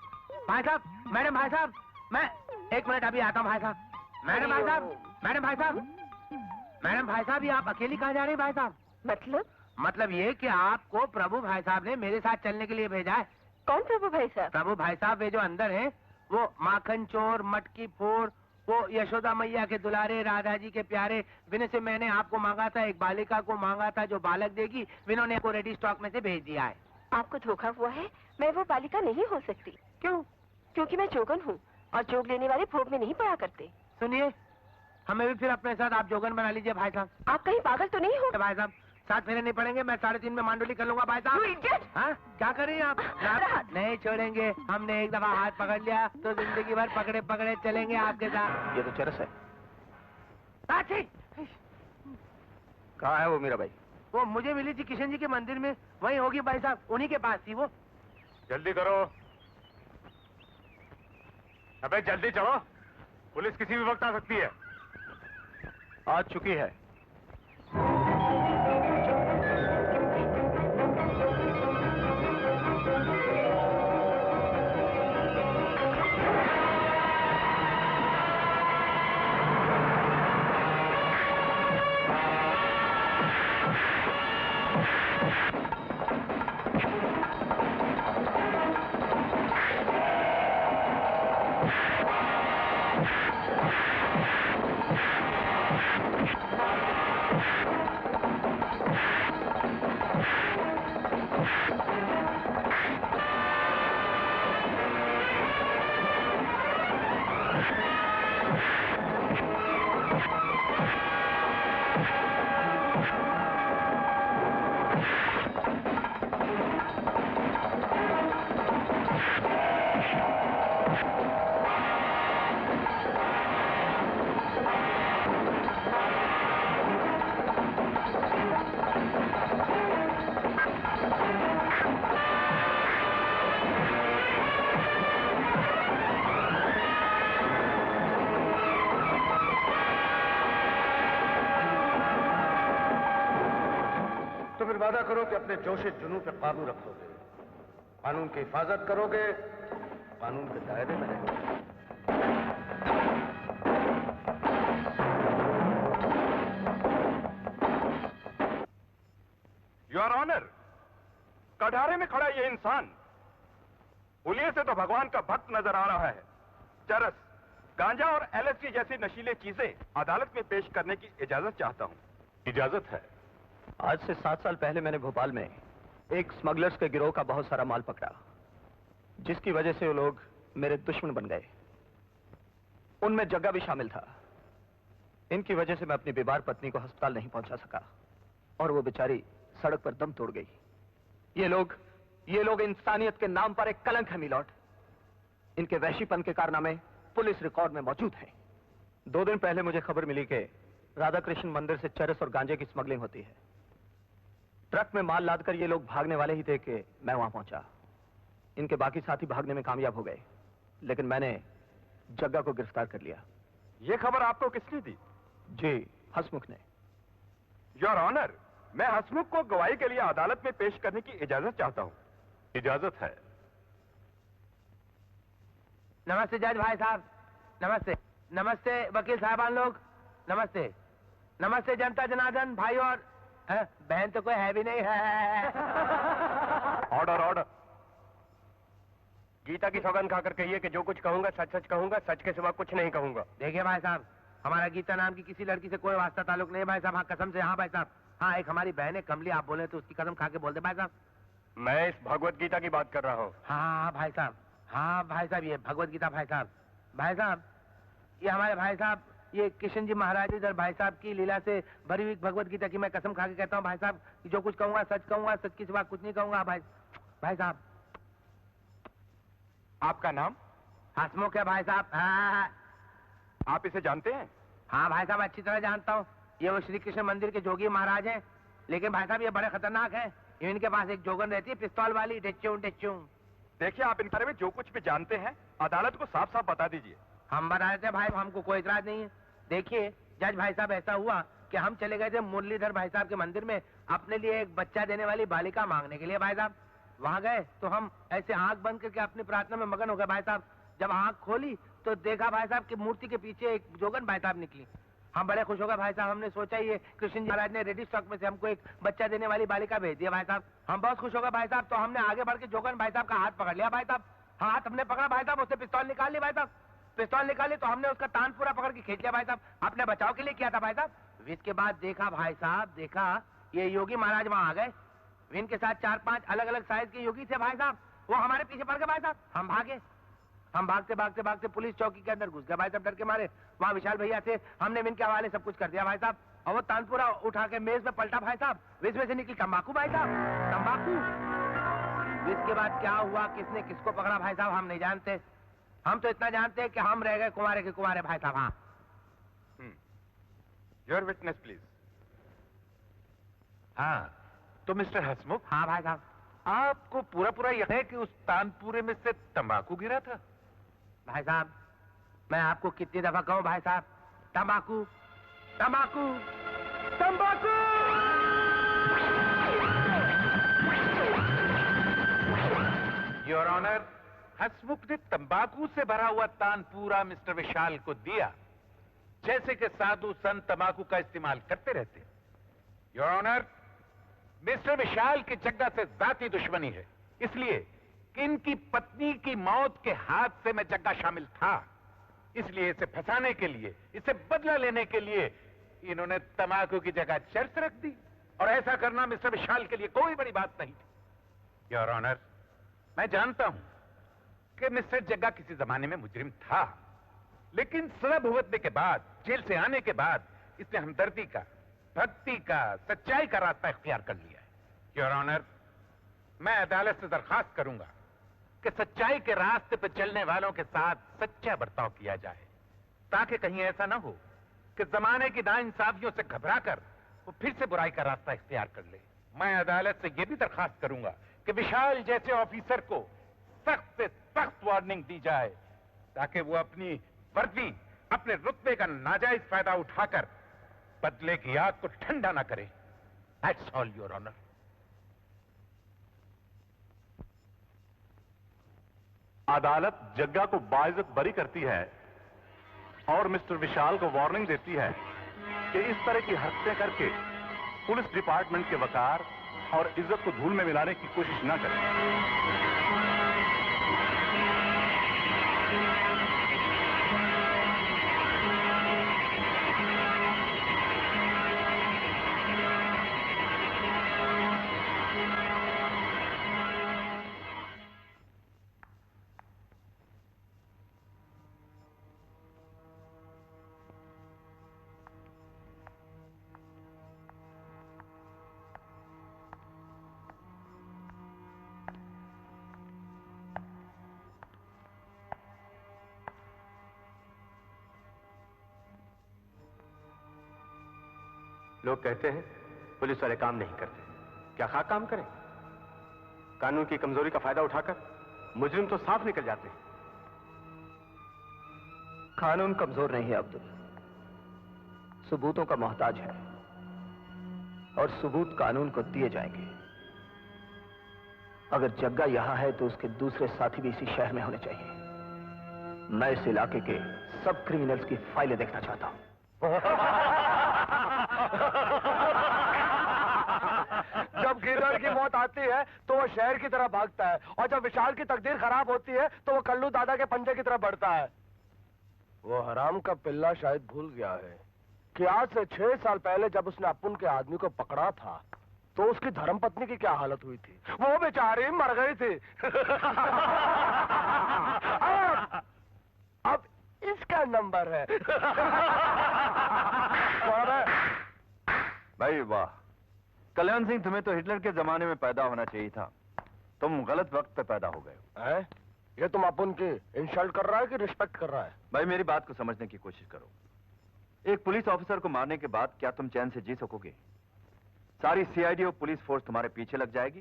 भाई साहब। मैडम भाई साहब, मैं 1 मिनट अभी आता हूँ भाई साहब। मैडम भाई साहब, मैडम भाई साहब, मैडम भाई साहब, ये आप अकेली कहाँ जा रहे हैं भाई साहब? मतलब ये कि आपको प्रभु भाई साहब ने मेरे साथ चलने के लिए भेजा है। कौन प्रभु भाई साहब? प्रभु भाई साहब वे जो अंदर हैं, वो माखन चोर, मटकी फोड़, वो यशोदा मैया के दुलारे, राधा जी के प्यारे। विनय से मैंने आपको मांगा था, एक बालिका को मांगा था जो बालक देगी। विनों ने आपको रेडी स्टॉक में से भेज दिया है। आपको धोखा हुआ है, मैं वो बालिका नहीं हो सकती। क्यों? क्योंकि मैं जोगन हूँ और जोग लेने वाले भोग में नहीं पड़ा करते। सुनिए, हमें भी फिर अपने साथ आप जोगन बना लीजिए भाई साहब। आप कहीं पागल तो नहीं हो? भाई साहब, 7 फेरे नहीं पड़ेंगे, मैं 3:30 में मांडोली कर लूंगा भाई साहब। हाँ, क्या कर रही हैं आप? नहीं छोड़ेंगे, हमने एक दफा हाथ पकड़ लिया तो जिंदगी भर पकड़े पकड़े चलेंगे आपके साथ। ये तो चरस है। कहाँ है वो मीरा भाई? वो मुझे मिली थी किशन जी के मंदिर में, वहीं होगी भाई साहब, उन्हीं के पास थी वो। जल्दी करो। अबे जल्दी चलो, पुलिस किसी भी वक्त आ सकती है। आ चुकी है। वादा करो कि अपने जोश जुनून पे काबू रखोगे, कानून की हिफाजत करोगे, कानून के दायरे में रहेंगे। योर ऑनर, कटारे में खड़ा ये इंसान पुलिस से तो भगवान का भक्त नजर आ रहा है। चरस, गांजा और एलएसडी जैसी नशीले चीजें अदालत में पेश करने की इजाजत चाहता हूं। इजाजत है। आज से 7 साल पहले मैंने भोपाल में एक स्मगलर्स के गिरोह का बहुत सारा माल पकड़ा, जिसकी वजह से वो लोग मेरे दुश्मन बन गए। उनमें जग्गा भी शामिल था। इनकी वजह से मैं अपनी बीमार पत्नी को अस्पताल नहीं पहुंचा सका और वो बेचारी सड़क पर दम तोड़ गई। ये लोग इंसानियत के नाम पर एक कलंक है मिलॉर्ड। इनके वहशीपन के कारनामे पुलिस रिकॉर्ड में मौजूद हैं। 2 दिन पहले मुझे खबर मिली कि राधा कृष्ण मंदिर से चरस और गांजे की स्मगलिंग होती है। ट्रक में माल लादकर ये लोग भागने वाले ही थे कि मैं वहां पहुंचा। इनके बाकी साथी भागने में कामयाब हो गए, लेकिन मैंने जग्गा को गिरफ्तार कर लिया। ये खबर आपको किसने दी? जी, हसमुख ने। योर ऑनर, मैं हसमुख को गवाही के लिए अदालत में पेश करने की इजाजत चाहता हूं। इजाजत है। नमस्ते जज भाई साहब, नमस्ते। नमस्ते वकील साहबान लोग, नमस्ते। नमस्ते जनता जनार्दन भाई और बहन तो कोई है भी नहीं है। Order order. गीता की सौगंध खाकर कहिए कि जो कुछ कहूंगा सच सच कहूंगा, सच के सिवा कुछ नहीं कहूंगा। देखिए भाई साहब, हमारा गीता नाम की किसी लड़की से कोई वास्ता ताल्लुक नहीं है भाई साहब। हाँ कसम से, हाँ भाई साहब। हाँ एक हमारी बहन है कमली, आप बोले तो उसकी कसम खा के बोल दे भाई साहब। मैं इस भगवत गीता की बात कर रहा हूँ। हाँ भाई साहब, हाँ भाई साहब, ये भगवत गीता भाई साहब। भाई साहब ये हमारे भाई साहब, ये किशन जी महाराज इधर भाई साहब की लीला से भरी हुई भगवत गीता की मैं कसम खा के कहता हूँ भाई साहब, जो कुछ कहूंगा, सच की सिवा कुछ नहीं कहूंगा भाई साहब। आपका नाम? हसमुख है भाई साहब। हाँ। आप इसे जानते हैं? हाँ भाई साहब अच्छी तरह जानता हूँ। ये वो श्री कृष्ण मंदिर के जोगी महाराज हैं, लेकिन भाई साहब ये बड़े खतरनाक हैं। इनके पास एक जोगन रहती है पिस्तौल वाली, टेच्चू टेच्चू। देखिए आप इन बारे में जो कुछ भी जानते हैं अदालत को साफ साफ बता दीजिए। हम बता देते भाई, हमको कोई इतराज नहीं है। देखिए जज भाई साहब, ऐसा हुआ कि हम चले गए थे मुरलीधर भाई साहब के मंदिर में अपने लिए एक बच्चा देने वाली बालिका मांगने के लिए भाई साहब। वहाँ गए तो हम ऐसे आंख बंद करके अपनी प्रार्थना में मगन हो गए भाई साहब। जब आंख खोली तो देखा भाई साहब कि मूर्ति के पीछे एक जोगन भाई साहब निकली। हम बड़े खुश हो गए भाई साहब। हमने सोचा ये कृष्ण जी महाराज ने रेडी स्टॉक में से हमको एक बच्चा देने वाली बालिका भेज दिया भाई साहब। हम बहुत खुश हो गए भाई साहब। तो हमने आगे बढ़ के जोगन भाई साहब का हाथ पकड़ लिया भाई साहब। हाथ हमने पकड़ा भाई साहब, उससे पिस्तौल निकाल ली भाई साहब। पिस्तौल निकाली तो हमने उसका तान पूरा पकड़ के खींच लिया भाई साहब। अपने बचाव के लिए किया था भाई साहब। इसके बाद देखा भाई साहब, देखा ये योगी महाराज वहाँ आ गए। इनके साथ 4-5 अलग अलग साइज के योगी थे भाई साहब। वो हमारे पीछे पड़ गए भाई साहब। हम भागे, हम भागते भागते भागते पुलिस चौकी के अंदर घुस गए भाई साहब डर के मारे। वहाँ विशाल भैया थे, हमने इनके हवाले सब कुछ कर दिया भाई साहब। और वो तानपुरा उठा के मेज में पलटा भाई साहब। इसमें से निकली तंबाकू भाई साहब, तंबाकू। इसके बाद क्या हुआ, किसने किसको पकड़ा भाई साहब हम नहीं जानते। हम तो इतना जानते हैं कि हम रह गए कुंवारे के कुंवारे भाई साहब। हाँ योर विटनेस प्लीज। हाँ तो मिस्टर हसमुख, हाँ भाई साहब, आपको पूरा पूरा यकीन है कि उस तानपुरे में से तंबाकू गिरा था? भाई साहब मैं आपको कितनी दफा कहूं भाई साहब, तंबाकू तंबाकू तंबाकू। योर ऑनर, हसमुख ने तंबाकू से भरा हुआ तानपूरा मिस्टर विशाल को दिया, जैसे कि साधु संत तंबाकू का इस्तेमाल करते रहते। योर ऑनर, मिस्टर विशाल की जग्गा से जाती दुश्मनी है, इसलिए कि इनकी पत्नी की मौत के हाथ से मैं जग्गा शामिल था। इसलिए इसे फंसाने के लिए, इसे बदला लेने के लिए इन्होंने तंबाकू की जगह चर्च रख दी। और ऐसा करना मिस्टर विशाल के लिए कोई बड़ी बात नहीं थी। योर ऑनर, मैं जानता हूं कि मिस्टर जग्गा किसी जमाने में मुजरिम था, लेकिन सजा भुगतने के बाद, जेल से आने के बाद इसने हमदर्दी का, भक्ति का, सच्चाई का रास्ता इख्तियार कर लिया है। योर ऑनर, मैं अदालत से दरखास्त करूंगा कि सच्चाई के रास्ते पर चलने वालों के साथ सच्चा बर्ताव किया जाए, ताकि कहीं ऐसा ना हो कि जमाने की नाइंसाफियों से घबराकर वो फिर से बुराई का रास्ता इख्तियार कर ले। मैं अदालत से यह भी दरखास्त करूंगा कि विशाल जैसे ऑफिसर को सख्त से सख्त वार्निंग दी जाए, ताकि वो अपनी वर्दी, अपने रुतबे का नाजायज फायदा उठाकर बदले की आग को ठंडा ना करे। That's all your honour. अदालत जग्गा को बाइज्जत बरी करती है और मिस्टर विशाल को वार्निंग देती है कि इस तरह की हरकतें करके पुलिस डिपार्टमेंट के वकार और इज्जत को धूल में मिलाने की कोशिश न करें। लोग कहते हैं पुलिस वाले काम नहीं करते, क्या खाक काम करें? कानून की कमजोरी का फायदा उठाकर मुजरिम तो साफ निकल जाते हैं। कानून कमजोर नहीं है अब्दुल, सबूतों का मोहताज है, और सबूत कानून को दिए जाएंगे। अगर जग्गा यहां है तो उसके दूसरे साथी भी इसी शहर में होने चाहिए। मैं इस इलाके के सब क्रिमिनल्स की फाइलें देखना चाहता हूं। जब गिरधर की मौत आती है तो वो शहर की तरह भागता है, और जब विशाल की तकदीर खराब होती है तो वो कल्लू दादा के पंजे की तरह बढ़ता है। वो हराम का पिल्ला शायद भूल गया है कि आज से 6 साल पहले जब उसने अपुन के आदमी को पकड़ा था तो उसकी धर्मपत्नी की क्या हालत हुई थी। वो बेचारी मर गई थी। अब इसका नंबर है। भाई वाह, कल्याण सिंह, तुम्हें तो हिटलर के जमाने में पैदा होना चाहिए था। तुम गलत वक्त पे पैदा हो गए हो। ये तुम अपुन की इंसल्ट कर रहा है कि रिस्पेक्ट कर रहा है? भाई मेरी बात को समझने की कोशिश करो। एक पुलिस ऑफिसर को मारने के बाद क्या तुम चैन से जी सकोगे? सारी सीआईडी और पुलिस फोर्स तुम्हारे पीछे लग जाएगी,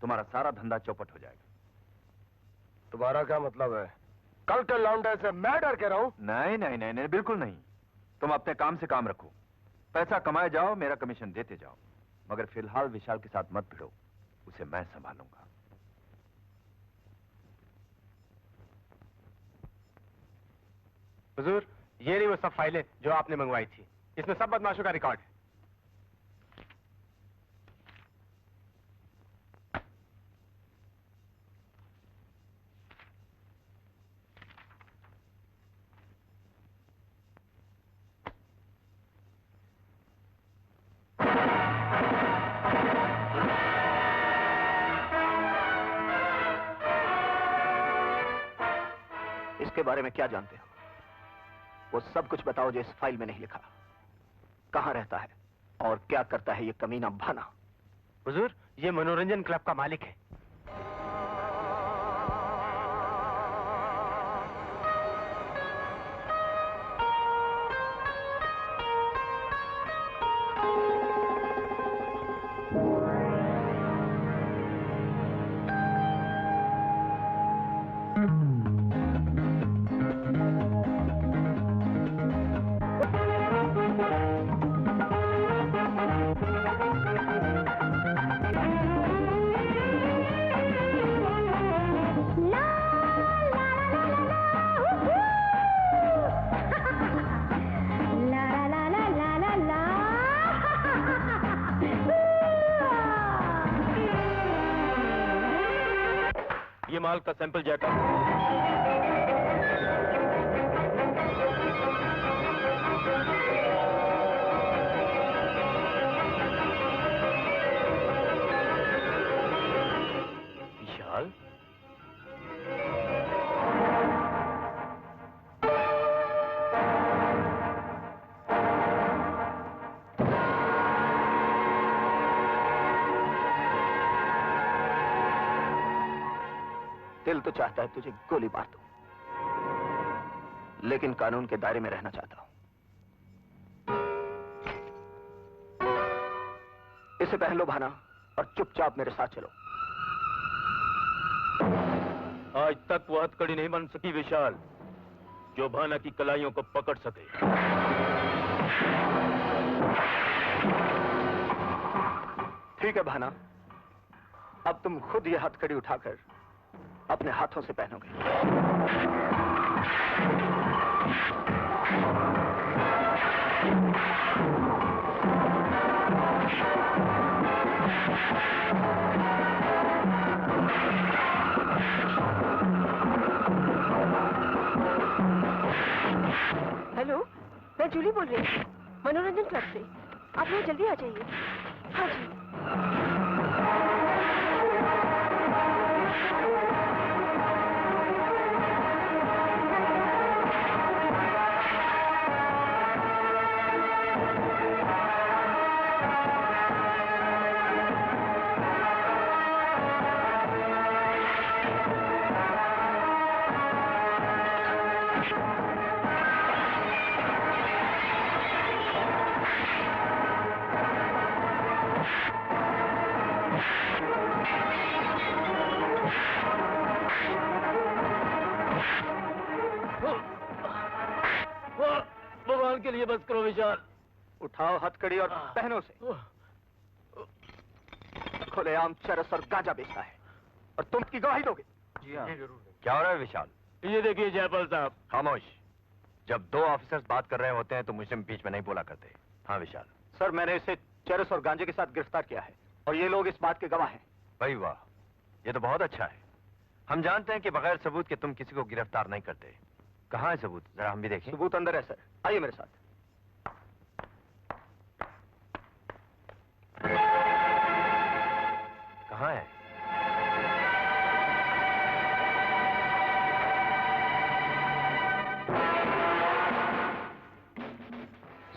तुम्हारा सारा धंधा चौपट हो जाएगा। तुम्हारा क्या मतलब है? कल के लौंडे से मैं डर के रहूं? नहीं नहीं नहीं नहीं, बिल्कुल नहीं। तुम अपने काम से काम रखो, पैसा कमाए जाओ, मेरा कमीशन देते जाओ, मगर फिलहाल विशाल के साथ मत भिड़ो, उसे मैं संभालूंगा। हुजूर, ये रही वो सब फाइलें जो आपने मंगवाई थी। इसमें सब बदमाशों का रिकॉर्ड है। इसके बारे में क्या जानते हो? वो सब कुछ बताओ जो इस फाइल में नहीं लिखा। कहां रहता है और क्या करता है ये कमीना भाना? हुजूर, ये मनोरंजन क्लब का मालिक है। ये माल का सैंपल जाकर विशाल, दिल तो चाहता है तुझे गोली मार दूं, लेकिन कानून के दायरे में रहना चाहता हूं। इसे पहन लो भाना और चुपचाप मेरे साथ चलो। आज तक वो हथकड़ी नहीं बन सकी विशाल जो भाना की कलाइयों को पकड़ सके। ठीक है भाना, अब तुम खुद ये हथकड़ी उठाकर अपने हाथों से पहनोगे। हेलो, मैं जूली बोल रही हूँ, मनोरंजन क्लब से। आप लोग जल्दी आ जाइए। हाँ जी। भगवान के लिए बस करो विशाल। उठाओ हथकड़ी और पहनो से। खुलेआम चरस और गांजा बेचता है और तुम की गवाही दोगे? जी हाँ। क्या हो रहा है विशाल? ये देखिए जयपाल साहब। खामोश। जब दो ऑफिसर्स बात कर रहे होते हैं तो मुझे बीच में नहीं बोला करते। हाँ विशाल। सर मैंने इसे चरस और गांजे के साथ गिरफ्तार किया है और ये लोग इस बात के गवाह हैं। भाई वाह, ये तो बहुत अच्छा है। हम जानते हैं कि बगैर सबूत के तुम किसी को गिरफ्तार नहीं करते। कहाँ है सबूत? जरा हम भी देखें। सबूत अंदर है सर, आइए मेरे साथ। कहाँ है?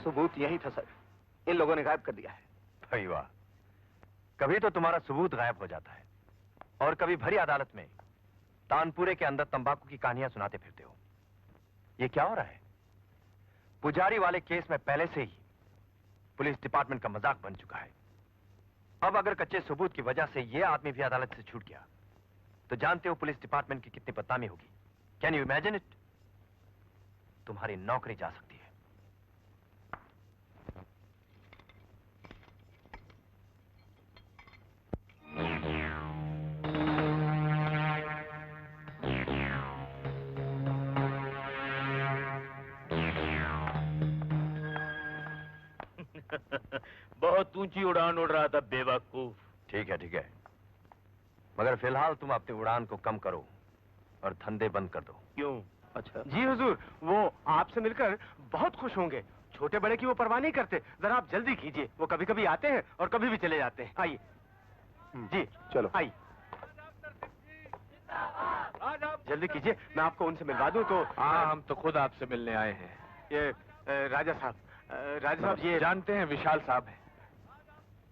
सबूत यही था सर, इन लोगों ने गायब कर दिया है। भाई वाह, कभी तो तुम्हारा सबूत गायब हो जाता है और कभी भरी अदालत में तानपुरे के अंदर तंबाकू की कहानियां सुनाते फिरते हो। ये क्या हो रहा है? पुजारी वाले केस में पहले से ही पुलिस डिपार्टमेंट का मजाक बन चुका है। अब अगर कच्चे सबूत की वजह से यह आदमी भी अदालत से छूट गया तो जानते हो पुलिस डिपार्टमेंट की कितनी बदनामी होगी। Can you imagine it? तुम्हारी नौकरी जा सकती है। बहुत ऊंची उड़ान उड़ रहा था बेवकूफ। ठीक है, मगर फिलहाल तुम अपनी उड़ान को कम करो और धंधे बंद कर दो। क्यों? अच्छा जी हुजूर, वो आपसे मिलकर बहुत खुश होंगे। छोटे बड़े की वो परवाह नहीं करते। जरा आप जल्दी कीजिए, वो कभी कभी आते हैं और कभी भी चले जाते हैं। आइए जी, चलो आइए। जल्दी कीजिए, मैं आपको उनसे मिलवा दूं तो। हाँ, हम तो खुद आपसे मिलने आए हैं। ये राजा साहब ये जानते हैं विशाल साहब हैं।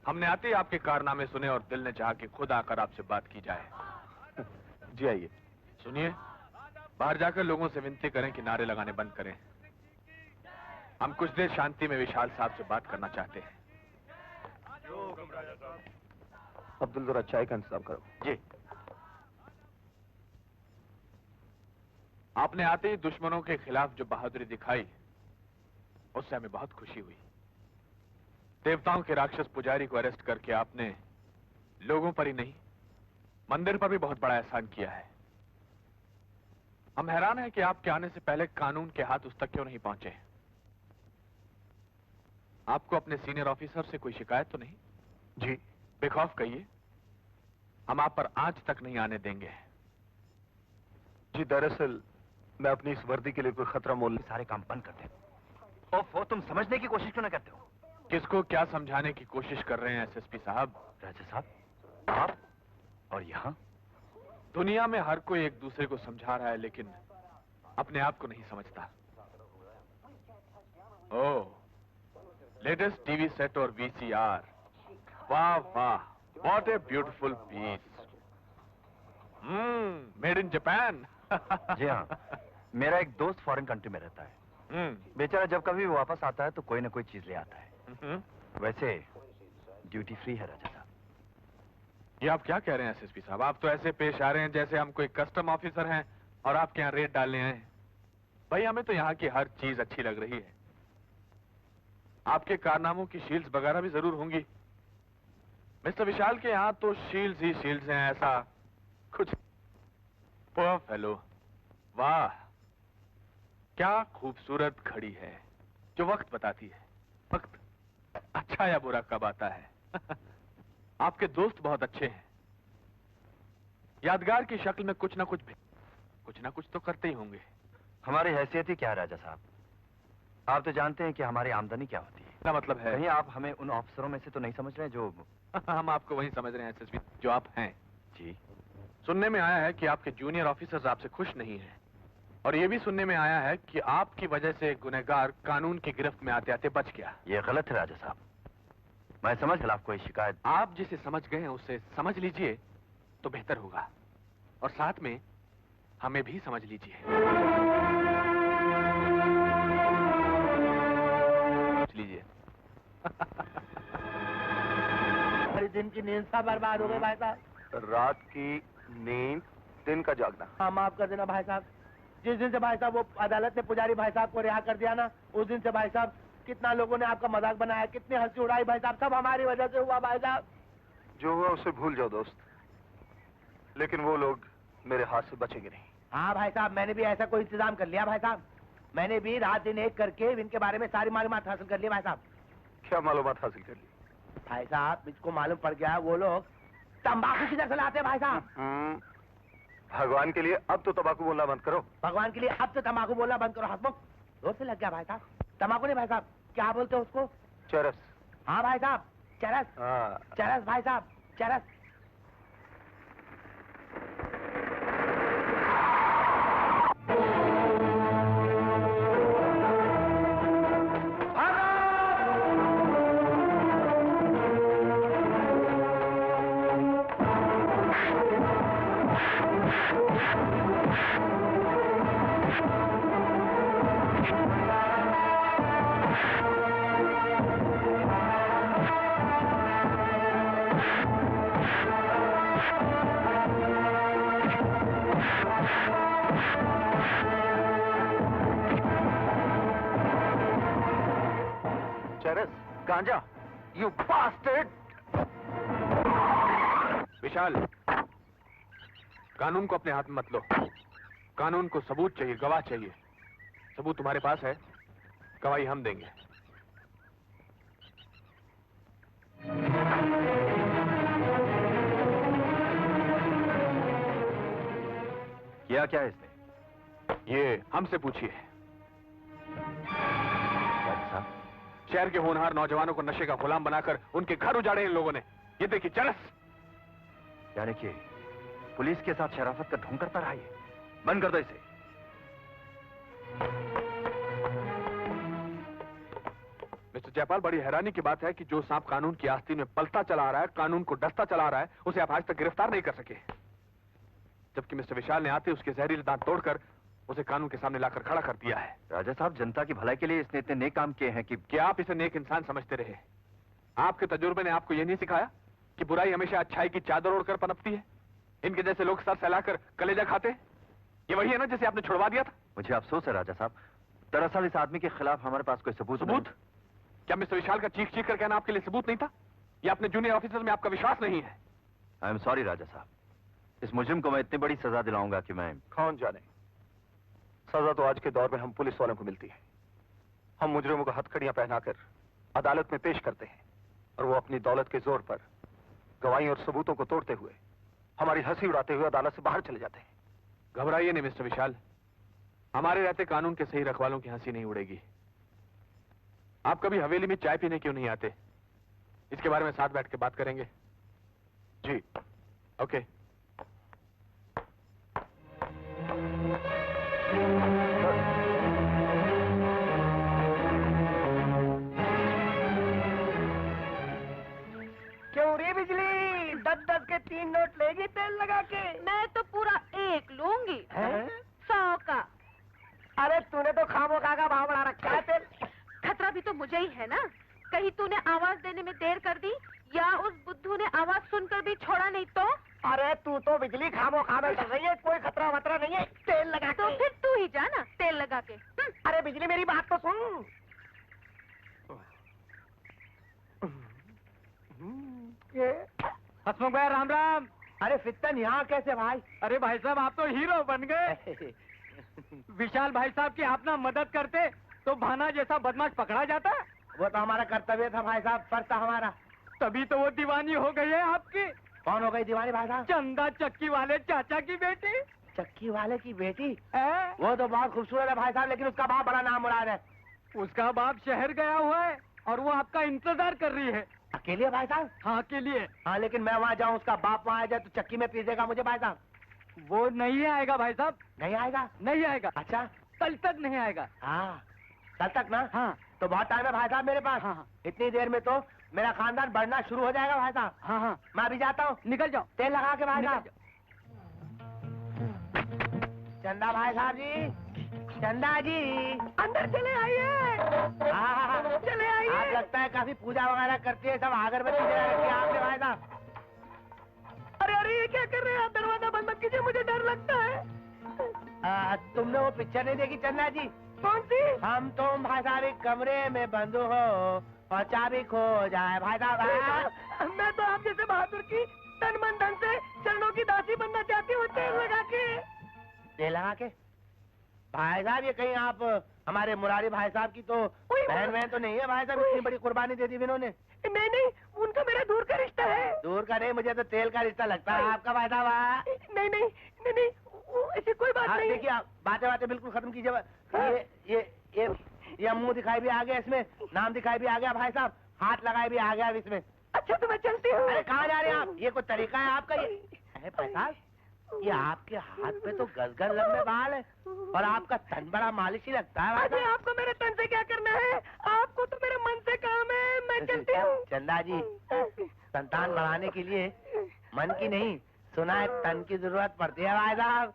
हमने आते ही आपके कारनामे सुने और दिल ने चाहा कि खुद आकर आपसे बात की जाए। जी आइए। सुनिए, बाहर जाकर लोगों से विनती करें कि नारे लगाने बंद करें। हम कुछ देर शांति में विशाल साहब से बात करना चाहते हैं। अब्दुल जरा चाय का इंतजाम करो। जी। आपने आते ही दुश्मनों के खिलाफ जो बहादुरी दिखाई, उससे हमें बहुत खुशी हुई। देवताओं के राक्षस पुजारी को अरेस्ट करके आपने लोगों पर ही नहीं, मंदिर पर भी बहुत बड़ा एहसान किया है। हम हैरान हैं कि आपके आने से पहले कानून के हाथ उस तक क्यों नहीं पहुंचे। आपको अपने सीनियर ऑफिसर से कोई शिकायत तो नहीं? जी। बेखौफ कहिए, हम आप पर आंच तक नहीं आने देंगे। जी दरअसल मैं अपनी इस वर्दी के लिए कोई खतरा मोल सारे काम बंद कर दे। ओफो, तुम समझने की कोशिश क्यों ना करते हो? किसको क्या समझाने की कोशिश कर रहे हैं एसएसपी साहब? राजा साहब, आप और यहाँ दुनिया में हर कोई एक दूसरे को समझा रहा है, लेकिन अपने आप को नहीं समझता। ओह, लेटेस्ट टीवी सेट और वीसीआर। वाह वाह, what a beautiful piece. Made in Japan. जी हाँ, मेरा एक दोस्त फॉरेन कंट्री में रहता है। बेचारा जब कभी वापस आता है तो कोई ना कोई चीज ले आता है। वैसे ड्यूटी फ्री है राजा साहब। ये आप क्या कह रहे हैं एसएसपी साहब? आप तो ऐसे पेश आ रहे हैं जैसे हम कोई कस्टम ऑफिसर हैं और आपके यहाँ रेड डालने आए हैं। भाई, हमें तो यहाँ की हर चीज अच्छी लग रही है। आपके कारनामों की शील्ड्स वगैरह भी जरूर होंगी। मिस्टर विशाल के यहाँ तो शील्ड्स ही शील्ड्स हैं, ऐसा कुछ। पोअर फेलो, वाह क्या खूबसूरत घड़ी है जो वक्त बताती है। वक्त अच्छा या बुरा कब आता है। आपके दोस्त बहुत अच्छे हैं। यादगार की शक्ल में कुछ ना कुछ तो करते ही होंगे। हमारी हैसियत ही क्या है राजा साहब? आप तो जानते हैं कि हमारी आमदनी क्या होती है। क्या मतलब है? कहीं आप हमें उन अफसरों में से तो नहीं समझ रहे जो हम आपको वही समझ रहे हैं एसएसपी जो आप हैं। जी। सुनने में आया है कि आपके जूनियर ऑफिसर्स आपसे खुश नहीं हैं, और ये भी सुनने में आया है कि आपकी वजह से गुनहगार कानून की गिरफ्त में आते आते बच गया। ये गलत है राजा साहब। मैं समझ खिलाफ कोई शिकायत। आप जिसे समझ गए हैं उसे समझ लीजिए तो बेहतर होगा, और साथ में हमें भी समझ लीजिए। लीजिए। दिन की नींद सा बर्बाद हो गई भाई साहब। रात की नींद, दिन का जागना। हाँ, माफ कर देना भाई साहब। जिस दिन से भाई साहब वो अदालत ने पुजारी भाई साहब को रिहा कर दिया ना, उस दिन से भाई साहब कितना लोगों ने आपका मजाक बनाया, कितनी हंसी उड़ाई भाई साहब, सब हमारी वजह से हुआ भाई साहब। जो हुआ उसे भूल जाओ दोस्त, लेकिन वो लोग मेरे हाथ से बचेंगे नहीं। हाँ भाई साहब, मैंने भी ऐसा कोई इंतजाम कर लिया भाई साहब। मैंने भी रात दिन एक करके इनके बारे में सारी मालूमात हासिल कर ली भाई साहब। क्या मालूमात हासिल कर ली? भाई साहब, मुझको मालूम पड़ गया वो लोग तंबाकू किधर से लाते हैं भाई साहब। भगवान के लिए अब तो तंबाकू बोलना बंद करो। भगवान के लिए अब तो तंबाकू बोलना बंद करो। हसमुख, जोर से लग गया भाई साहब। तंबाकू नहीं भाई साहब, क्या बोलते हो उसको? चरस। हाँ भाई साहब, चरस। हाँ। चरस भाई साहब, चरस। गांजा, you bastard! विशाल, कानून को अपने हाथ में मत लो। कानून को सबूत चाहिए, गवाह चाहिए। सबूत तुम्हारे पास है, गवाही हम देंगे। किया क्या इसने? ये हमसे पूछिए। शहर के होनहार नौजवानों को नशे का गुलाम बनाकर उनके घर उजाड़े इन लोगों ने। ये देखिए चरस। यानी कि पुलिस के साथ शराफत का ढोंग करता रहा ये। बंद कर दो इसे। मिस्टर जयपाल, बड़ी हैरानी की बात है कि जो सांप कानून की आस्तीन में पलता चला रहा है, कानून को डसता चला रहा है, उसे आप आज तक गिरफ्तार नहीं कर सके। जबकि मिस्टर विशाल ने आते उसके जहरीले दांत तोड़कर उसे कानून के सामने लाकर खड़ा कर दिया है। राजा साहब, जनता की भलाई के लिए इसने इतने नेक काम किए हैं कि आप इसे नेक इंसान समझते रहे। आपके तजुर्बे ने आपको यह नहीं सिखाया कि बुराई हमेशा अच्छाई की चादर ओढ़कर पनपती है? इनके जैसे लोग सर सहलाकर कलेजा खाते हैं। ये वही है ना जिसे आपने छुड़वा दिया था? मुझे अफसोस है राजा साहब, दरअसल इस आदमी के खिलाफ हमारे पास कोई सबूत। क्या मिस्टर विशाल का चीख चीख कर कहना आपके लिए सबूत नहीं था? या अपने जूनियर ऑफिसर में आपका विश्वास नहीं है? आई एम सॉरी राजा साहब, इस मुजरिम को मैं इतनी बड़ी सजा दिलाऊंगा कि मैं... कौन जाने, सजा तो आज के दौर में हम पुलिस वालों को मिलती है। हम मुजरिमों को हथकड़ियां पहनाकर अदालत में पेश करते हैं और वो अपनी दौलत के जोर पर गवाही और सबूतों को तोड़ते हुए हमारी हंसी उड़ाते हुए अदालत से बाहर चले जाते हैं। घबराइए नहीं मिस्टर विशाल, हमारे रहते कानून के सही रखवालों की हंसी नहीं उड़ेगी। आप कभी हवेली में चाय पीने क्यों नहीं आते? इसके बारे में साथ बैठ के बात करेंगे। जी, ओके। क्यों रे बिजली, 10-10 के 3 नोट लेगी तेल लगा के? मैं तो पूरा 1 लूंगी। 100 का। अरे तूने तो खामोखा का भाव बढ़ा रखा है तेल। खतरा भी तो मुझे ही है ना। कहीं तूने आवाज देने में देर कर दी या उस बुद्धू ने आवाज सुनकर भी छोड़ा नहीं तो? अरे तू तो बिजली खामोखा में चल रही है, कोई खतरा वतरा नहीं है। तेल लगा के। तो फिर तू ही जा ना तेल लगा के। अरे बिजली मेरी बात तो सुन। हसमुख भाई राम राम। अरे फित्तन यहाँ कैसे भाई? अरे भाई साहब आप तो हीरो बन गए। विशाल भाई साहब की आप ना मदद करते तो भाना जैसा बदमाश पकड़ा जाता। वो तो हमारा कर्तव्य था भाई साहब, फर्ज था हमारा। तभी तो वो दीवानी हो गई है आपकी। कौन हो गई दीवानी भाई साहब? चंदा चक्की वाले चाचा की बेटी। चक्की वाले की बेटी? है? वो तो बहुत खूबसूरत है भाई साहब, लेकिन उसका बाप बड़ा नाम मुराद है। उसका बाप शहर गया हुआ है और वो आपका इंतजार कर रही है। अकेले भाई साहब? हाँ अकेले। हाँ लेकिन मैं वहाँ जाऊँ, उसका बाप वहाँ आ जाए तो चक्की में पीस देगा मुझे भाई साहब। वो नहीं आएगा भाई साहब। नहीं आएगा? नहीं आएगा। अच्छा, कल तक नहीं आएगा। हाँ कल तक ना? हाँ। तो बहुत टाइम है भाई साहब मेरे पास। हाँ। इतनी देर में तो मेरा खानदान बढ़ना शुरू हो जाएगा भाई साहब। हाँ हाँ। मैं अभी जाता हूँ। निकल जाओ। तेल लगा के भाई साहब। निकल चंदा भाई साहब जी, चंदा जी अंदर चले आइए। हाँ चले आइए। आप लगता है काफी पूजा वगैरह करती है, सब अगरबत्ती जला रखी है आपने भाई साहब। अरे अरे ये क्या कर रहे हैं आप? दरवाजा बंद मत कीजिए, मुझे डर लगता है। तुमने वो पिक्चर नहीं देखी चंदा जी? कौन सी? हम तुम भाई साहब एक कमरे में बंद हो और चाबी खो जाए भाई साहब। मैं तो आप जैसे बहादुर की तन मन धन से चरणों की दासी बनना चाहती हूँ तेल लगा के। तेल लगा के? भाई साहब ये कहीं आप हमारे मुरारी भाई साहब की तो बहन तो नहीं है भाई साहब? इतनी बड़ी कुर्बानी दे दी इन्होंने। नहीं नहीं, उनका मेरा दूर का रिश्ता है। दूर का नहीं, मुझे तो तेल का रिश्ता लगता है आपका भाई साहब। नहीं नहीं नहीं नहीं, ऐसी कोई बात नहीं। देखिए आप बातें बिल्कुल खत्म कीजिए। ये मुंह दिखाई भी आ गया इसमें, नाम दिखाई भी आ गया भाई साहब, हाथ लगाए भी आ गया अब इसमें। अच्छा तो मैं चलती हूँ। अरे कहाँ जा रहे हैं आप? ये कोई तरीका है आपका ये? अरे भाई साहब, ये आपके हाथ पे तो गल लंबे बाल है और आपका तन बड़ा मालिशी लगता है। अरे आपको मेरे तन से क्या करना है? आपको तो मेरे मन से काम है। मैं चलती हूँ। चंदा जी, संतान बढ़ाने के लिए मन की नहीं, सुना है तन की जरूरत पड़ती है भाई साहब।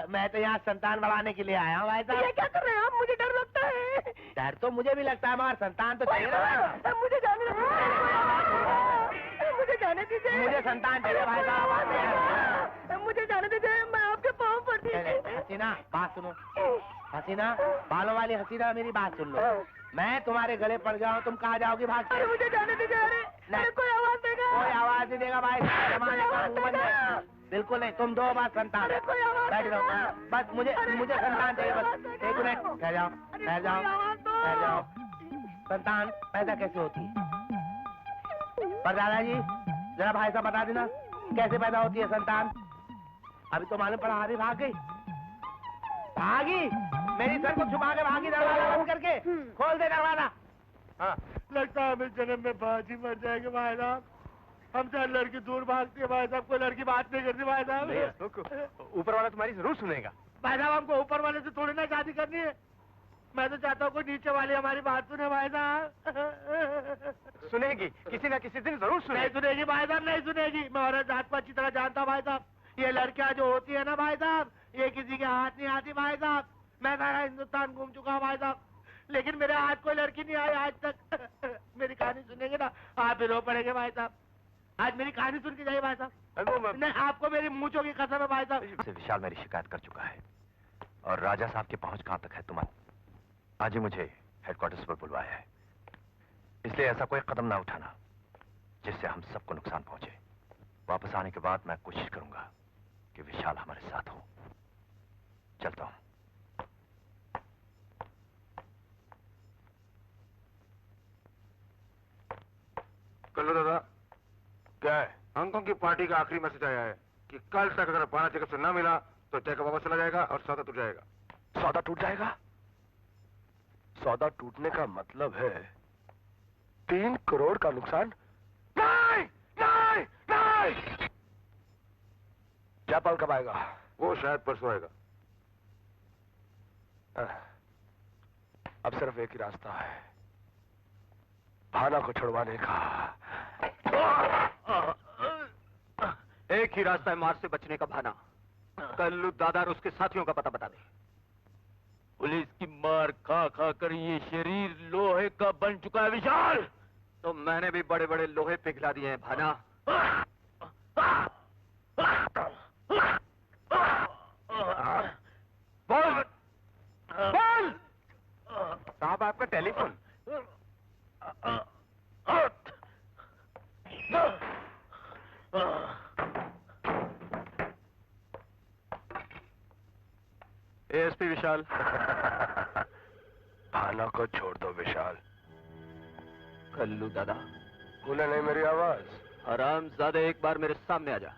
मैं तो यहाँ संतान बढ़ाने के लिए आया हूँ भाई साहब। ये क्या कर रहे हैं आप? मुझे डर लगता है। डर तो मुझे भी लगता है मगर संतान तो चाहिए ना। मुझे जाने मुझे जाने दीजिए। मुझे संतान चाहिए भाई साहब। मुझे जाने दीजिए, मैं आपके पाँव पड़ती हूँ। हसीना बात सुनो, हसीना बालों वाली हसीना, मेरी बात सुन लो। मैं तुम्हारे गले पड़ गया हूँ, तुम कहाँ जाओगी भाग के? अरे मुझे जाने दीजिए। अरे कोई आवाज देगा? कोई आवाज नहीं देगा भाई, जमाने का मुंह बंद है। बिल्कुल नहीं, तुम दो बार संतान। बैठ जाओ, बस मुझे संतान चाहिए बस। एक मिनट ठहर जाओ, ठहर जाओ, ठहर जाओ। संतान पैदा कैसे होती है? पर दादाजी जरा भाई साहब बता देना कैसे पैदा होती है संतान? अभी तो मालूम पड़ा, अभी भाग गई। भागी मेरी सर को छुपा के भागी, दरवाजा बंद करके। खोल दे दरवाजा। हाँ, लगता है हम इस जन्म में बाजी मर जाएंगे भाई साहब। हमसे लड़की दूर भागती है भाई साहब, कोई लड़की बात नहीं करती भाई साहब। ऊपर वाला तुम्हारी जरूर सुनेगा। भाई साहब हमको ऊपर वाले से थोड़ी ना शादी करनी है। मैं तो चाहता हूँ कोई नीचे वाली हमारी बात सुने भाई साहब। सुनेगी, किसी ना किसी दिन जरूर नहीं सुनेगी भाई साहब, नहीं सुनेगी। मैं औरत जात को अच्छी तरह जानता हूँ भाई साहब। ये लड़कियां जो होती है ना भाई साहब, ये किसी के हाथ नहीं आती भाई साहब। मैं सारा हिंदुस्तान घूम चुका हूँ भाई साहब, लेकिन मेरे हाथ कोई लड़की नहीं आई आज तक। मेरी कहानी सुनेंगे ना आप भी रो पड़ेंगे भाई साहब। आज मेरी कहानी सुन के जाइए भाई साहब। नहीं, आपको मेरी मूंछों की कसम है भाई साहब। विशाल मेरी शिकायत कर चुका है और राजा साहब की पहुंच कहां तक है तुम्हारी? आज ही मुझे हेडक्वार्टर्स पर बुलवाया है, इसलिए ऐसा कोई कदम ना उठाना जिससे हम सबको नुकसान पहुंचे। वापस आने के बाद मैं कोशिश करूंगा कि विशाल हमारे साथ हो। चलता हूं। कल्लू दादा, क्या है? अंकों की पार्टी का आखिरी मैसेज आया है कि कल तक अगर पाना चेकअप से न मिला तो चेकअप वापस चला जाएगा और सौदा टूट जाएगा। सौदा टूट जाएगा? सौदा टूटने का मतलब है 3 करोड़ का नुकसान? नहीं नहीं नहीं। जयपाल कब आएगा? वो शायद परसों आएगा। अब सिर्फ एक ही रास्ता है, भाना को छुड़वाने का। एक ही रास्ता है मार से बचने का, भाना। कल्लू दादा और उसके साथियों का पता बता दे। पुलिस की मार खा खा कर ये शरीर लोहे का बन चुका है विशाल। तो मैंने भी बड़े बड़े लोहे पिघला दिए हैं भाना। बोल बोल। साहब आपका टेलीफोन। एएसपी विशाल। भाना को छोड़ दो विशाल। कल्लू दादा, भूले नहीं मेरी आवाज? हरामजादे, एक बार मेरे सामने आ जा,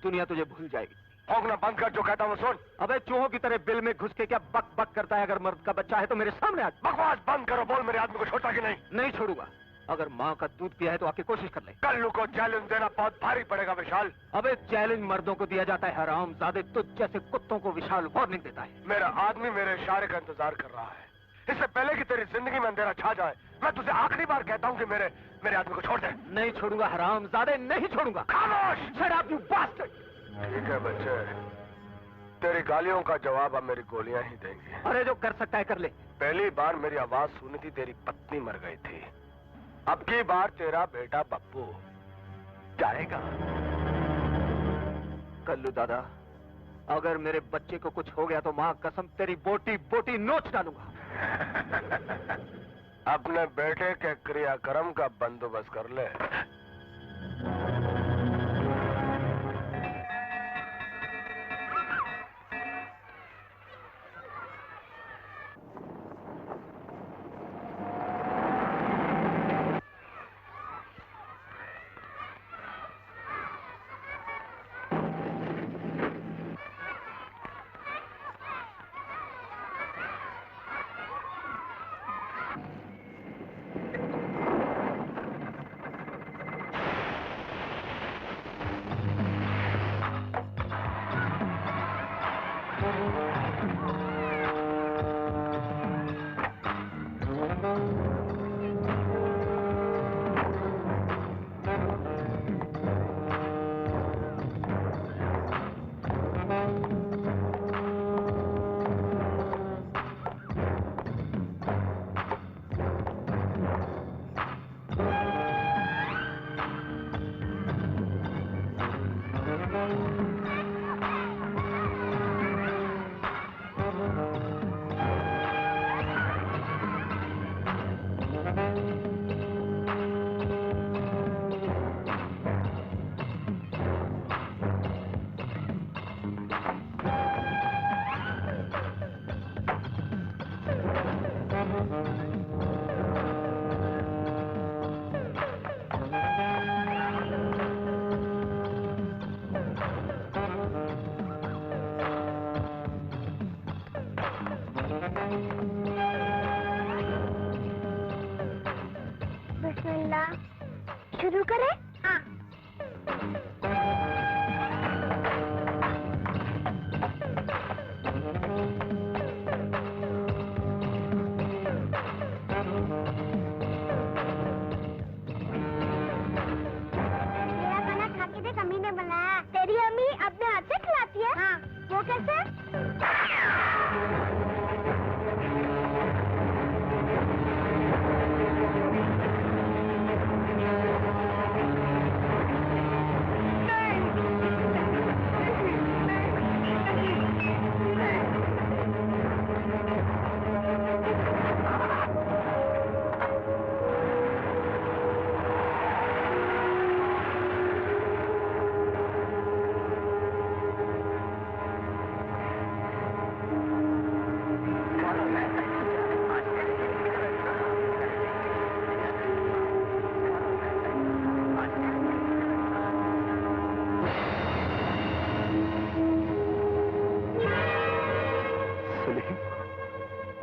दुनिया तुझे भूल जाएगी। भौंकना बंद कर, जो कहता हूँ सुन। अबे चूहों की तरह बिल में घुस के क्या बक बक करता है? अगर मर्द का बच्चा है तो मेरे सामने आ। बकवास बंद करो, बोल मेरे आदमी को छोड़ता कि नहीं? नहीं छोड़ूंगा। अगर माँ का दूध पिया है तो आके कोशिश कर ले। कल्लू को चैलेंज देना बहुत भारी पड़ेगा विशाल। अबे चैलेंज मर्दों को दिया जाता है हरामजादे, तुझ जैसे कुत्तों को विशाल वार्निंग देता है। मेरा आदमी मेरे इशारे का इंतजार कर रहा है। इससे पहले कि तेरी जिंदगी में अंधेरा छा जाए, मैं तुझे आखिरी बार कहता हूँ कि मेरे आदमी को छोड़ दे। नहीं छोड़ूंगा हरामजादे, नहीं छोड़ूंगा। खामोश! Shut up, you bastard! ठीक है बच्चे, तेरी गालियों का जवाब अब मेरी गोलियां ही देंगी। अरे जो कर सकता है कर ले। पहली बार मेरी आवाज सुनी थी तेरी पत्नी मर गई थी, अब की बार तेरा बेटा बप्पू जाएगा। कल्लू दादा, अगर मेरे बच्चे को कुछ हो गया तो माँ कसम तेरी बोटी बोटी नोच डालूंगा। अपने बेटे के क्रियाक्रम का बंदोबस्त कर ले। बिस्मिल्लाह, शुरू करें? हाँ। मेरा खाना खा के देख, अम्मी ने बनाया। तेरी अम्मी अपने हाथ से खिलाती है? हाँ। वो कैसे?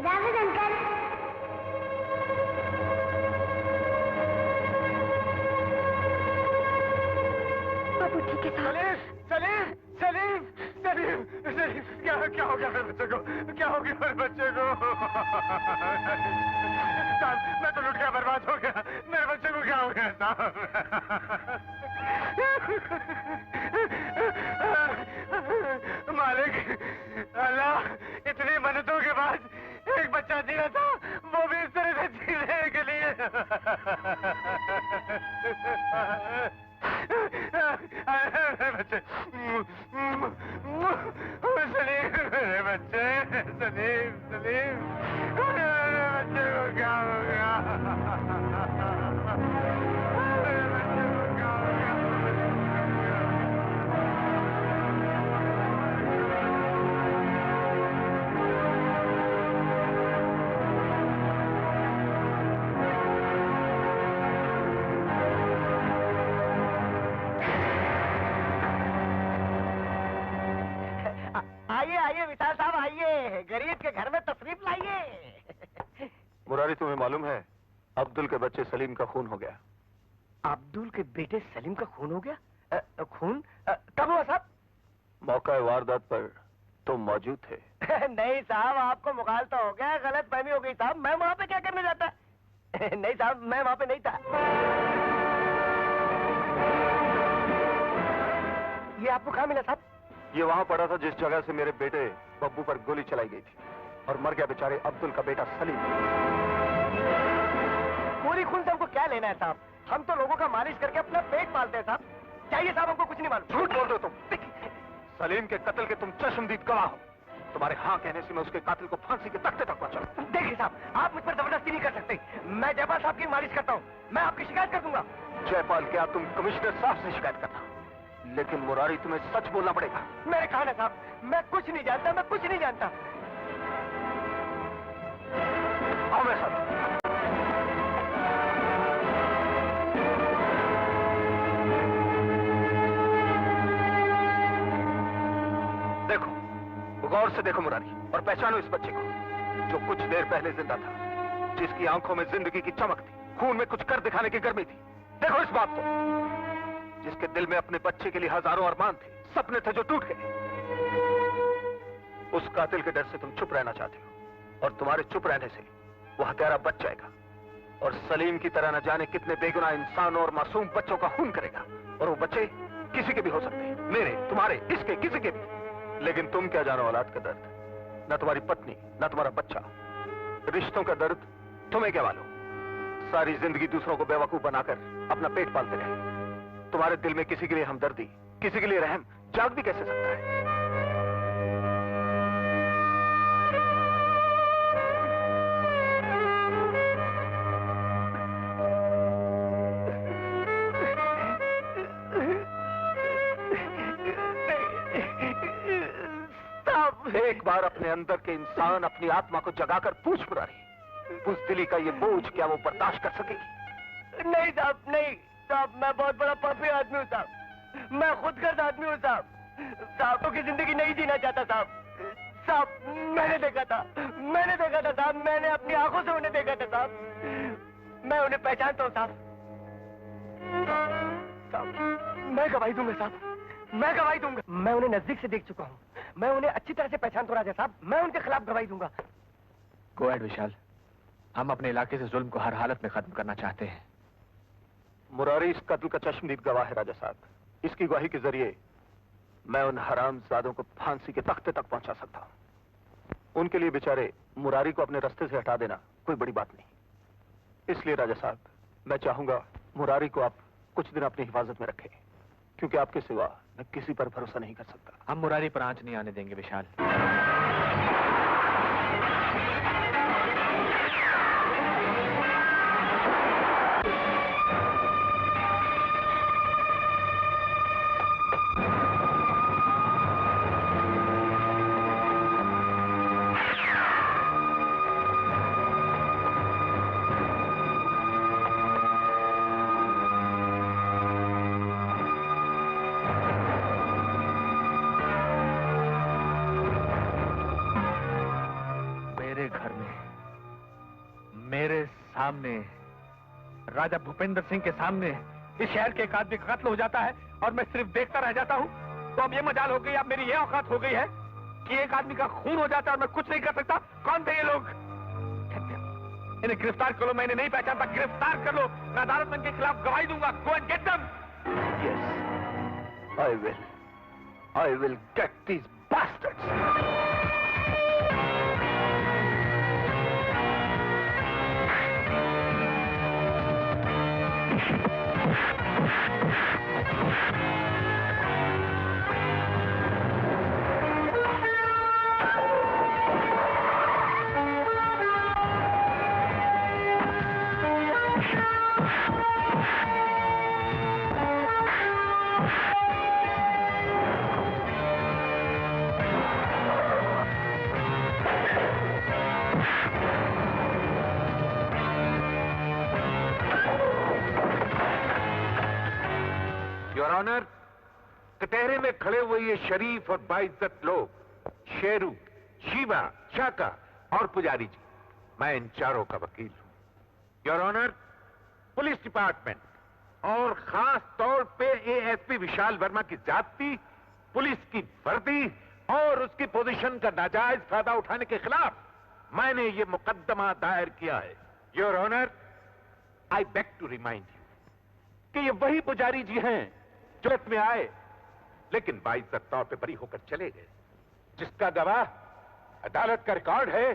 रावत अंकल। बाबू ठीक है साहब। सलीम, सलीम, सलीम, सलीम, क्या हो गया मेरे बच्चे को? क्या हो गया मेरे बच्चे को? साहब, मैं तो लुट गया, बर्बाद हो गया। मेरे बच्चे को क्या हो गया साहब? मालिक, अल्लाह, इतनी मन्नतों के बाद एक बच्चा जीना था, वो भी इस तरह से जीने के लिए। बच्चे, सलीम, मेरे बच्चे, सलीम, सलीम, मेरे बच्चे को क्या हो गया? मेरे बच्चे को क्या हो गया? आइए आइए विशाल साहब, आइए, गरीब के घर में तशरीफ लाइए। मुरारी, तुम्हें मालूम है अब्दुल के बच्चे सलीम का खून हो गया। अब्दुल के बेटे सलीम का खून हो गया? खून कब हुआ साहब? मौका वारदात पर तुम मौजूद थे। नहीं साहब, आपको मुगालता हो गया, गलत फहमी हो गई साहब। मैं वहाँ पे क्या करने जाता? नहीं साहब, मैं वहाँ पे नहीं था। ये आपको कहाँ मिला साहब? ये वहां पड़ा था जिस जगह से मेरे बेटे बब्बू पर गोली चलाई गई थी और मर गया बेचारे अब्दुल का बेटा सलीम। पूरी खून से हमको क्या लेना है साहब? हम तो लोगों का मालिश करके अपना पेट पालते हैं साहब। चाहिए साहब, हमको कुछ नहीं मालूम। झूठ बोल रहे हो तुम। सलीम के कत्ल के तुम चश्मदीद गवाह हो। तुम्हारे हाँ कहने से मैं उसके कातिल को फांसी के तख्ते तक पहुंचा। देखिए साहब, आप मुझ पर जबरदस्ती नहीं कर सकते। मैं जयपाल साहब की मालिश करता हूँ, मैं आपकी शिकायत कर दूंगा। जयपाल, क्या तुम कमिश्नर साहब से शिकायत करना? लेकिन मुरारी, तुम्हें सच बोलना पड़ेगा। मेरे कहा ना साहब, मैं कुछ नहीं जानता, मैं कुछ नहीं जानता। आओ मेरे साथ। देखो, गौर से देखो मुरारी, और पहचानो इस बच्चे को जो कुछ देर पहले जिंदा था, जिसकी आंखों में जिंदगी की चमक थी, खून में कुछ कर दिखाने की गर्मी थी। देखो इस बात को, जिसके दिल में अपने बच्चे के लिए हजारों अरमान थे, सपने थे जो टूट गए। उस कातिल के डर से तुम चुप रहना चाहते हो, और तुम्हारे चुप रहने से वो हत्यारा बच जाएगा और सलीम की तरह न जाने कितने बेगुनाह इंसानों और मासूम बच्चों का खून करेगा। और वो बच्चे किसी के भी हो सकते हैं, मेरे, तुम्हारे, इसके, किसी के भी। लेकिन तुम क्या जानो औलाद का दर्द? न तुम्हारी पत्नी, न तुम्हारा बच्चा। रिश्तों का दर्द तुम्हें क्या मालूम? सारी जिंदगी दूसरों को बेवकूफ बनाकर अपना पेट पालते रहे। तुम्हारे दिल में किसी के लिए हमदर्दी, किसी के लिए रहम जाग भी कैसे सकता है? एक बार अपने अंदर के इंसान, अपनी आत्मा को जगाकर पूछ मुरारी, बुज़दिली का ये बोझ क्या वो बर्दाश्त कर सकेगी? नहीं साहब, नहीं साहब, मैं बहुत बड़ा पापी आदमी हूँ साहब। मैं खुदगर्ज आदमी हूँ साहब। साहबों की जिंदगी नहीं जीना चाहता साहब। साहब मैंने देखा था साहब, मैंने अपनी आंखों से उन्हें देखा था साहब। मैं उन्हें पहचानता हूँ साहब। साहब मैं गवाही दूंगा साहब, मैं गवाही दूंगा। मैं उन्हें नजदीक से देख चुका हूँ, मैं उन्हें अच्छी तरह से पहचानता हूँ राजा साहब। मैं उनके खिलाफ गवाही दूंगा। गो अहेड विशाल, हम अपने इलाके से जुल्म को हर हालत में खत्म करना चाहते हैं। मुरारी इस कत्ल का चश्मदीद गवाह है राजा साहब। इसकी गवाही के जरिए मैं उन हरामजादों को फांसी के तख्ते तक पहुंचा सकता हूं। उनके लिए बेचारे मुरारी को अपने रास्ते से हटा देना कोई बड़ी बात नहीं। इसलिए राजा साहब, मैं चाहूंगा मुरारी को आप कुछ दिन अपनी हिफाजत में रखें, क्योंकि आपके सिवा मैं किसी पर भरोसा नहीं कर सकता। हम मुरारी पर आंच नहीं आने देंगे विशाल। सामने, राजा भूपेंद्र सिंह के सामने इस शहर के एक आदमी का कत्ल हो जाता है और मैं सिर्फ देखता रह जाता हूँ। तो अब ये मजाल हो गई, अब मेरी ये औकात हो गई है कि एक आदमी का खून हो जाता है और मैं कुछ नहीं कर सकता। कौन थे ये लोग? इन्हें गिरफ्तार करो। मैं इन्हें नहीं पहचानता, गिरफ्तार कर लो। मैं अदालत में इनके खिलाफ गवाही दूंगा। Go and get them. Yes, I will get these bastards. Your honour, कटहरे में खड़े हुए ये शरीफ और बाइज्जत लोग, शेरू, शिवा, शाका और पुजारी जी, मैं इन चारों का वकील हूं। योर ऑनर, पुलिस डिपार्टमेंट और खास तौर पे एएसपी विशाल वर्मा की जाति, पुलिस की वर्दी और उसकी पोजीशन का नाजायज फायदा उठाने के खिलाफ मैंने ये मुकदमा दायर किया है। Your honour, I beg to remind you कि ये वही पुजारी जी हैं जो में आए लेकिन बाइज्जत तौर पे बरी होकर चले गए, जिसका गवाह अदालत का रिकॉर्ड है,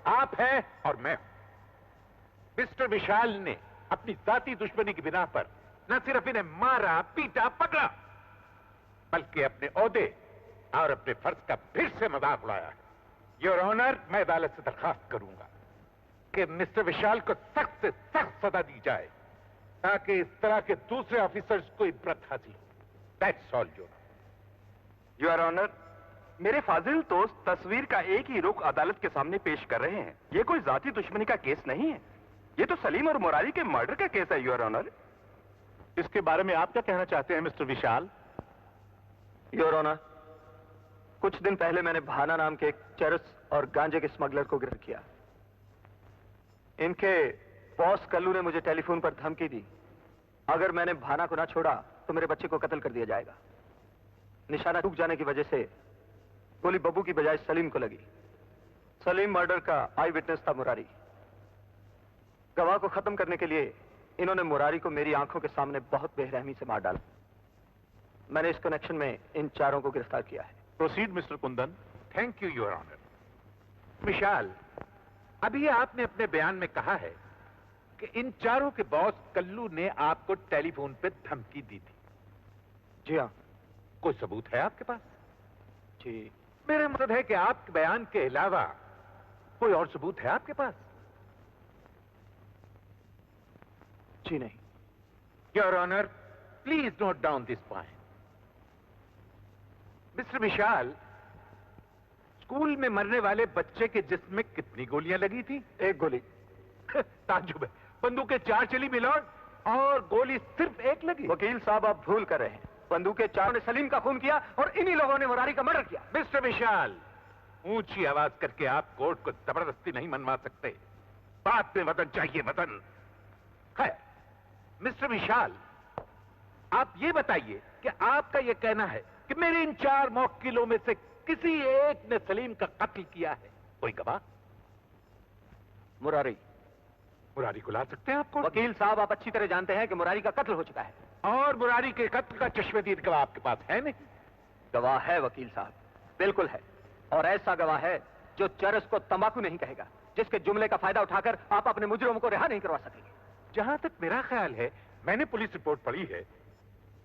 आप हैं और मैं हूं। मिस्टर विशाल ने अपनी जाति दुश्मनी की बिना पर न सिर्फ इन्हें मारा, पीटा, पकड़ा, बल्कि अपने ओहदे और अपने फर्ज का फिर से मजाक उड़ाया है। योर ऑनर, मैं अदालत से दरखास्त करूंगा कि मिस्टर विशाल को सख्त से सख्त सजा दी जाए ताकि इस तरह के दूसरे ऑफिसर्स को इब्रत हासिल हो। दैट्स ऑल योर ऑनर, मेरे फाजिल दोस्त तस्वीर का एक ही रुख अदालत के सामने पेश कर रहे हैं। ये कोई जाति दुश्मनी का केस नहीं है, ये तो सलीम और मुरारी के मर्डर का केस है योर ऑनर। इसके बारे में आप क्या कहना चाहते हैं मिस्टर विशाल? योर ऑनर, कुछ दिन पहले मैंने भाना नाम के एक चरस और गांजे के स्मगलर को गिरफ्तार किया। इनके बॉस कल्लू ने मुझे टेलीफोन पर धमकी दी, अगर मैंने भाना को ना छोड़ा तो मेरे बच्चे को कत्ल कर दिया जाएगा। निशाना चूक जाने की वजह से गोली बब्बू की बजाय सलीम को लगी। सलीम मर्डर का आई विटनेस था मुरारी। गवाह को खत्म करने के लिए इन्होंने मुरारी को मेरी आंखों के सामने बहुत बेरहमी से मार डाला। मैंने इस कनेक्शन में इन चारों को गिरफ्तार किया है। Proceed mister Kundan. Thank you your honour. Vishal, अभी आपने अपने बयान में कहा है कि इन चारों के बॉस कल्लू ने आपको टेलीफोन पे धमकी दी थी। जी हाँ। कोई सबूत है आपके पास? जी। मेरा मतलब है कि आपके बयान के अलावा कोई और सबूत है आपके पास? जी नहीं। Your honour, please note down this point. Mister Vishal, school में मरने वाले बच्चे के जिस्म में कितनी गोलियां लगी थी? एक गोली। ताज्जुब है, बंदूकें 4 चली मिलॉर्ड और गोली सिर्फ 1 लगी। वकील साहब आप भूल कर रहे हैं, बंदूकें 4 ने सलीम का खून किया और इन्हीं लोगों ने मुरारी का मर्डर किया। मिस्टर विशाल, ऊंची आवाज करके आप कोर्ट को जबरदस्ती नहीं मनवा सकते। बात में वतन चाहिए, वतन है। मिस्टर विशाल, आप ये बताइए कि आपका ये कहना है कि मेरे इन 4 मौक्किलों में से किसी एक ने सलीम का कत्ल किया है? कोई गवाह? मुरारी को ला सकते हैं आपको? वकील साहब आप अच्छी तरह जानते हैं कि मुरारी का कत्ल हो चुका है। और मुरारी के कत्ल का चश्मदीद गवाह आपके पास है नहीं? गवाह है वकील साहब, बिल्कुल है। और ऐसा गवाह है जो चरस को तंबाकू नहीं कहेगा, जिसके जुमले का फायदा उठाकर आप अपने मुजरिमों को रिहा नहीं करवा सकेंगे। जहां तक मेरा ख्याल है, मैंने पुलिस रिपोर्ट पढ़ी है,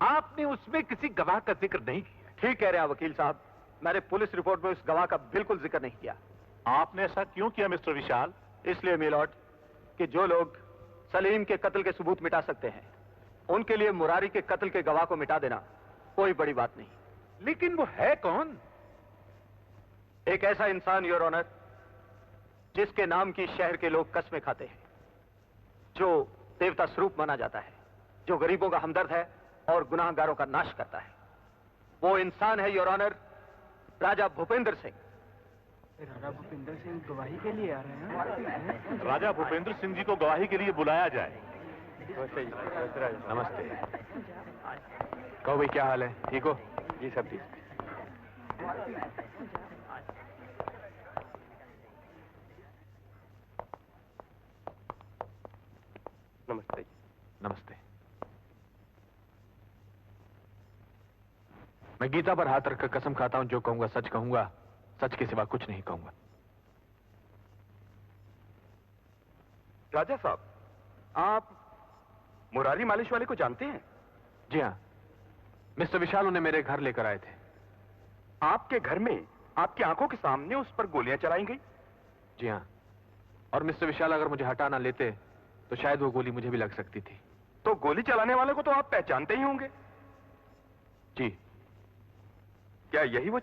आपने उसमें किसी गवाह का जिक्र नहीं किया। ठीक कह रहे हैं वकील साहब, मैंने पुलिस रिपोर्ट में उस गवाह का बिल्कुल जिक्र नहीं किया। आपने ऐसा क्यों किया मिस्टर विशाल? इसलिए मिलॉर्ड कि जो लोग सलीम के कत्ल के सबूत मिटा सकते हैं, उनके लिए मुरारी के कत्ल के गवाह को मिटा देना कोई बड़ी बात नहीं। लेकिन वो है कौन? एक ऐसा इंसान योर ऑनर जिसके नाम की शहर के लोग कसमें खाते हैं, जो देवता स्वरूप माना जाता है, जो गरीबों का हमदर्द है और गुनाहगारों का नाश करता है। वो इंसान है योर ऑनर राजा भूपेंद्र सिंह। राजा भूपेंद्र सिंह गवाही के लिए आ रहे हैं। राजा भूपेंद्र सिंह जी को गवाही के लिए बुलाया जाए। नमस्ते। कहो भाई, क्या हाल है? ठीक हो? जी सब ठीक। नमस्ते। नमस्ते। मैं गीता पर हाथ रखकर कसम खाता हूं, जो कहूंगा सच कहूंगा, सच के सिवा कुछ नहीं कहूंगा। राजा साहब, आप मुरारी मालिश वाले को जानते हैं? जी हाँ, मिस्टर विशाल उन्हें मेरे घर लेकर आए थे। आपके घर में आपकी आंखों के सामने उस पर गोलियां चलाई गई? जी हाँ, और मिस्टर विशाल अगर मुझे हटा ना लेते तो शायद वो गोली मुझे भी लग सकती थी। तो गोली चलाने वाले को तो आप पहचानते ही होंगे? जी। क्या यही वो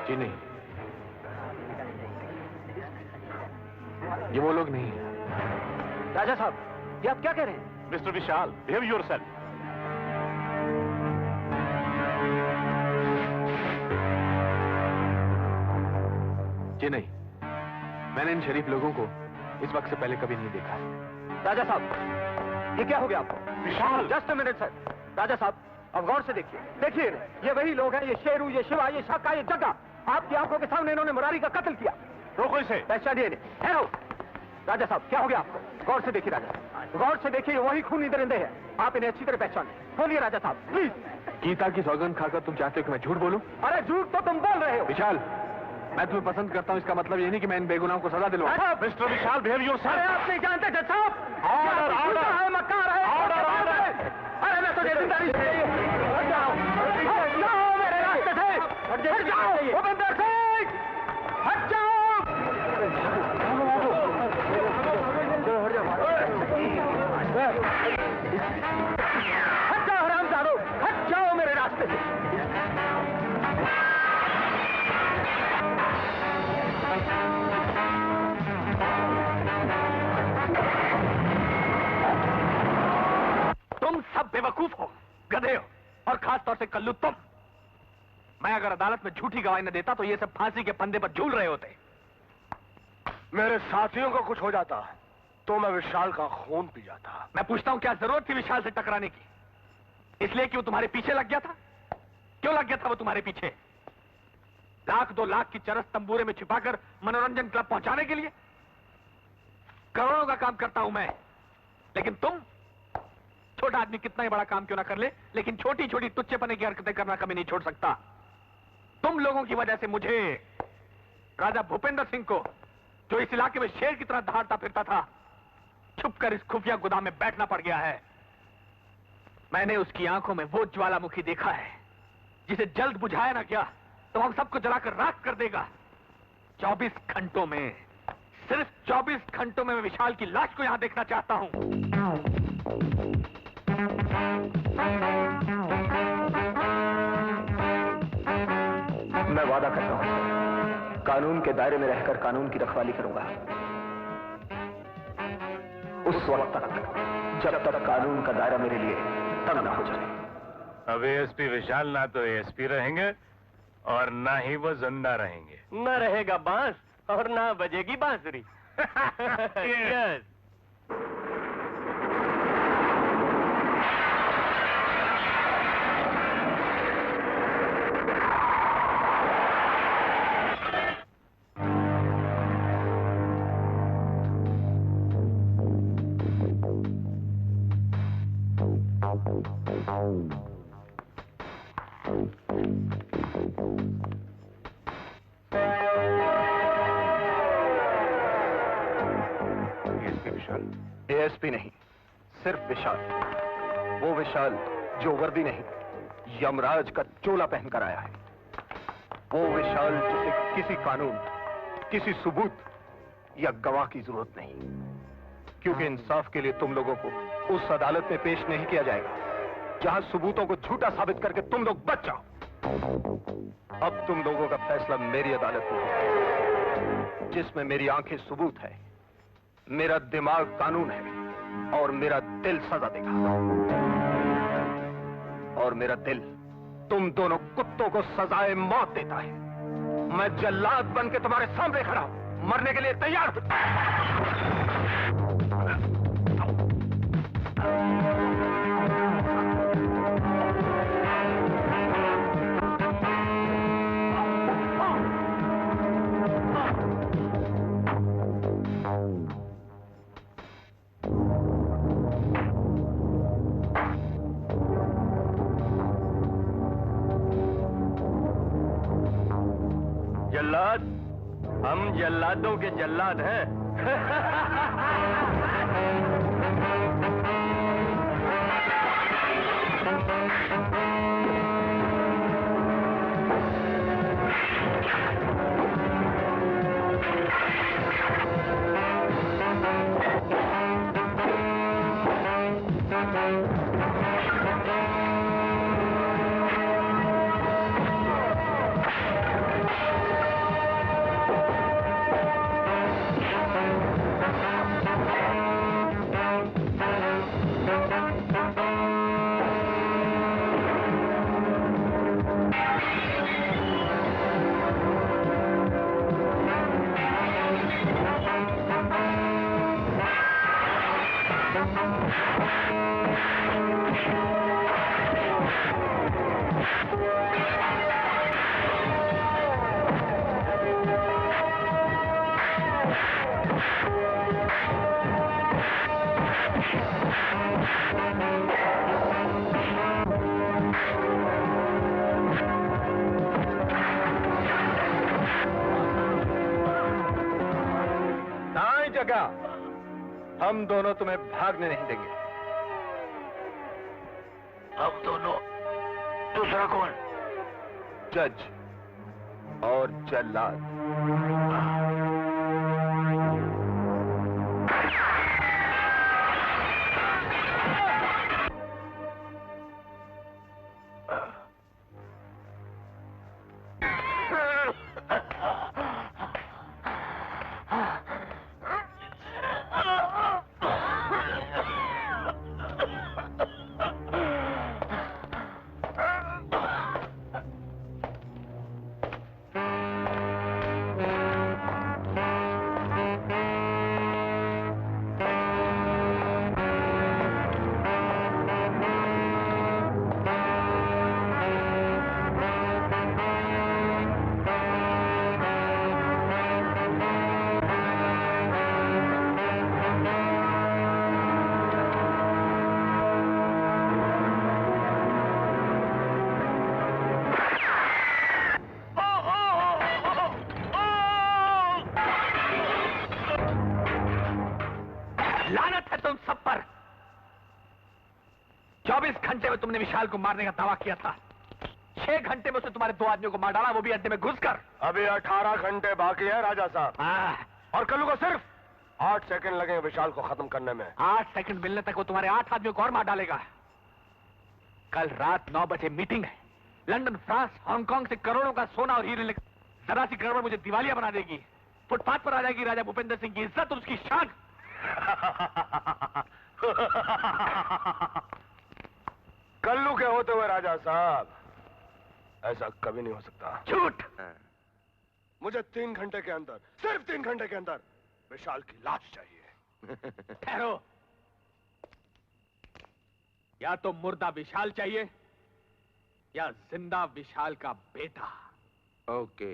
जी नहीं, ये वो लोग नहीं है। राजा साहब, ये आप क्या कह रहे हैं? मिस्टर विशाल, बिहेव योरसेल्फ। जी नहीं, मैंने इन शरीफ लोगों को इस वक्त से पहले कभी नहीं देखा। राजा साहब, ये क्या हो गया आपको? Vishal! Just a minute sir. Raja Sahab, अब गौर से देखिए, देखिए ये वही लोग हैं, ये शेरू, ये शिवा, ये शक्का, ये जग्गा। आपकी आंखों के सामने इन्होंने मुरारी का कत्ल किया। रोको इसे। पहचानिए इन्हें। हेलो राजा साहब, क्या हो गया आपको? गौर से देखिए राजा, गौर से देखिए, वही खूनी दरिंदे हैं। आप इन्हें अच्छी तरह पहचाने। बोलिए राजा साहब, प्लीज। गीता की सौगंध खाकर तुम चाहते हो कि मैं झूठ बोलूं? अरे झूठ तो तुम बोल रहे हो। विशाल, मैं तुम्हें पसंद करता हूं, इसका मतलब ये नहीं कि मैं इन बेगुनाहों को सजा दिलवाऊं। मिस्टर विशाल, बिहेव योरसेल्फ। अरे आप नहीं जानते जज साहब, ऑर्डर, ऑर्डर है, मक्कार है, ऑर्डर, ऑर्डर। अरे मैं तो जिम्मेदारी से हट जाओ मेरे रास्ते से, हट जाओ भूपेंद्र सिंह, हट जाओ। हट जाओ हरामजादो, हट जाओ मेरे रास्ते से। तुम सब बेवकूफ हो, गधे हो, और खास तौर से कल्लू तुम। मैं अगर अदालत में झूठी गवाही न देता तो ये सब फांसी के फंदे पर झूल रहे होते। मेरे साथियों को कुछ हो जाता तो मैं विशाल का खून पी जाता। मैं पूछता हूं, क्या जरूरत थी विशाल से टकराने की? इसलिए कि वो तुम्हारे पीछे लग गया था? क्यों लग गया था वो तुम्हारे पीछे? 1-2 लाख की चरस तंबूरे में छिपाकर मनोरंजन क्लब पहुंचाने के लिए? करोड़ों का काम करता हूं मैं, लेकिन तुम, छोटा आदमी कितना ही बड़ा काम क्यों ना कर ले, लेकिन छोटी छोटी तुच्छेपने की हरकतें करना कभी नहीं छोड़ सकता। तुम लोगों की वजह से मुझे, राजा भूपेंद्र सिंह को, जो इस इलाके में शेर की तरह दहाड़ता फिरता था, छुपकर इस खुफिया गोदाम में बैठना पड़ गया है। मैंने उसकी आंखों में वो ज्वालामुखी देखा है जिसे जल्द बुझाया ना गया तो हम सबको जलाकर राख कर देगा। 24 घंटों में, सिर्फ 24 घंटों में मैं विशाल की लाश को यहां देखना चाहता हूं। मैं वादा करता हूं, कानून के दायरे में रहकर कानून की रखवाली करूंगा, उस वक्त तक जब तक कानून का दायरा मेरे लिए तंग ना हो जाए। अब एएसपी विशाल ना तो एएसपी रहेंगे और ना ही वो जिंदा रहेंगे। न रहेगा बांस और ना बजेगी बांसुरी। Yes. एएसपी नहीं, सिर्फ विशाल। वो विशाल जो वर्दी नहीं, यमराज का चोला पहनकर आया है। वो विशाल जिसे किसी कानून, किसी सबूत या गवाह की जरूरत नहीं, क्योंकि इंसाफ के लिए तुम लोगों को उस अदालत में पेश नहीं किया जाएगा जहां सबूतों को झूठा साबित करके तुम लोग बच जाओ। अब तुम लोगों का फैसला मेरी अदालत में होगा, जिसमें मेरी आंखें सबूत है, मेरा दिमाग कानून है और मेरा दिल सजा देगा। और मेरा दिल तुम दोनों कुत्तों को सजाए मौत देता है। मैं जल्लाद बन के तुम्हारे सामने खड़ा हूं, मरने के लिए तैयार हूं। जल्लाद, हम जल्लादों के जल्लाद हैं। हम दोनों तुम्हें भागने नहीं देंगे। हम दोनों? दूसरा कौन? जज और जल्लाद। तुमने विशाल को मारने का दावा किया था। 6 घंटे में उसने तुम्हारे 2 आदमियों को मार डाला, वो भी अड्डे में घुसकर। अभी 18 घंटे बाकी है राजा साहब, और कल को सिर्फ 8 सेकंड लगेंगे विशाल को खत्म करने में। 8 सेकंड मिलने तक वो तुम्हारे 8 आदमियों को और मार डालेगा। कल रात 9 बजे मीटिंग है। लंदन, फ्रांस, हांगकांग से करोड़ों का सोना और हीरे लेकर जरा सी गड़बड़ मुझे दिवालिया बना देगी। फुटपाथ पर आ जाएगी राजा भूपेंद्र सिंह की इज्जत और उसकी शान। कल्लू के होते हुए राजा साहब, ऐसा कभी नहीं हो सकता। झूठ। मुझे 3 घंटे के अंदर, सिर्फ 3 घंटे के अंदर विशाल की लाश चाहिए। ठहरो, या तो मुर्दा विशाल चाहिए या जिंदा विशाल का बेटा। ओके।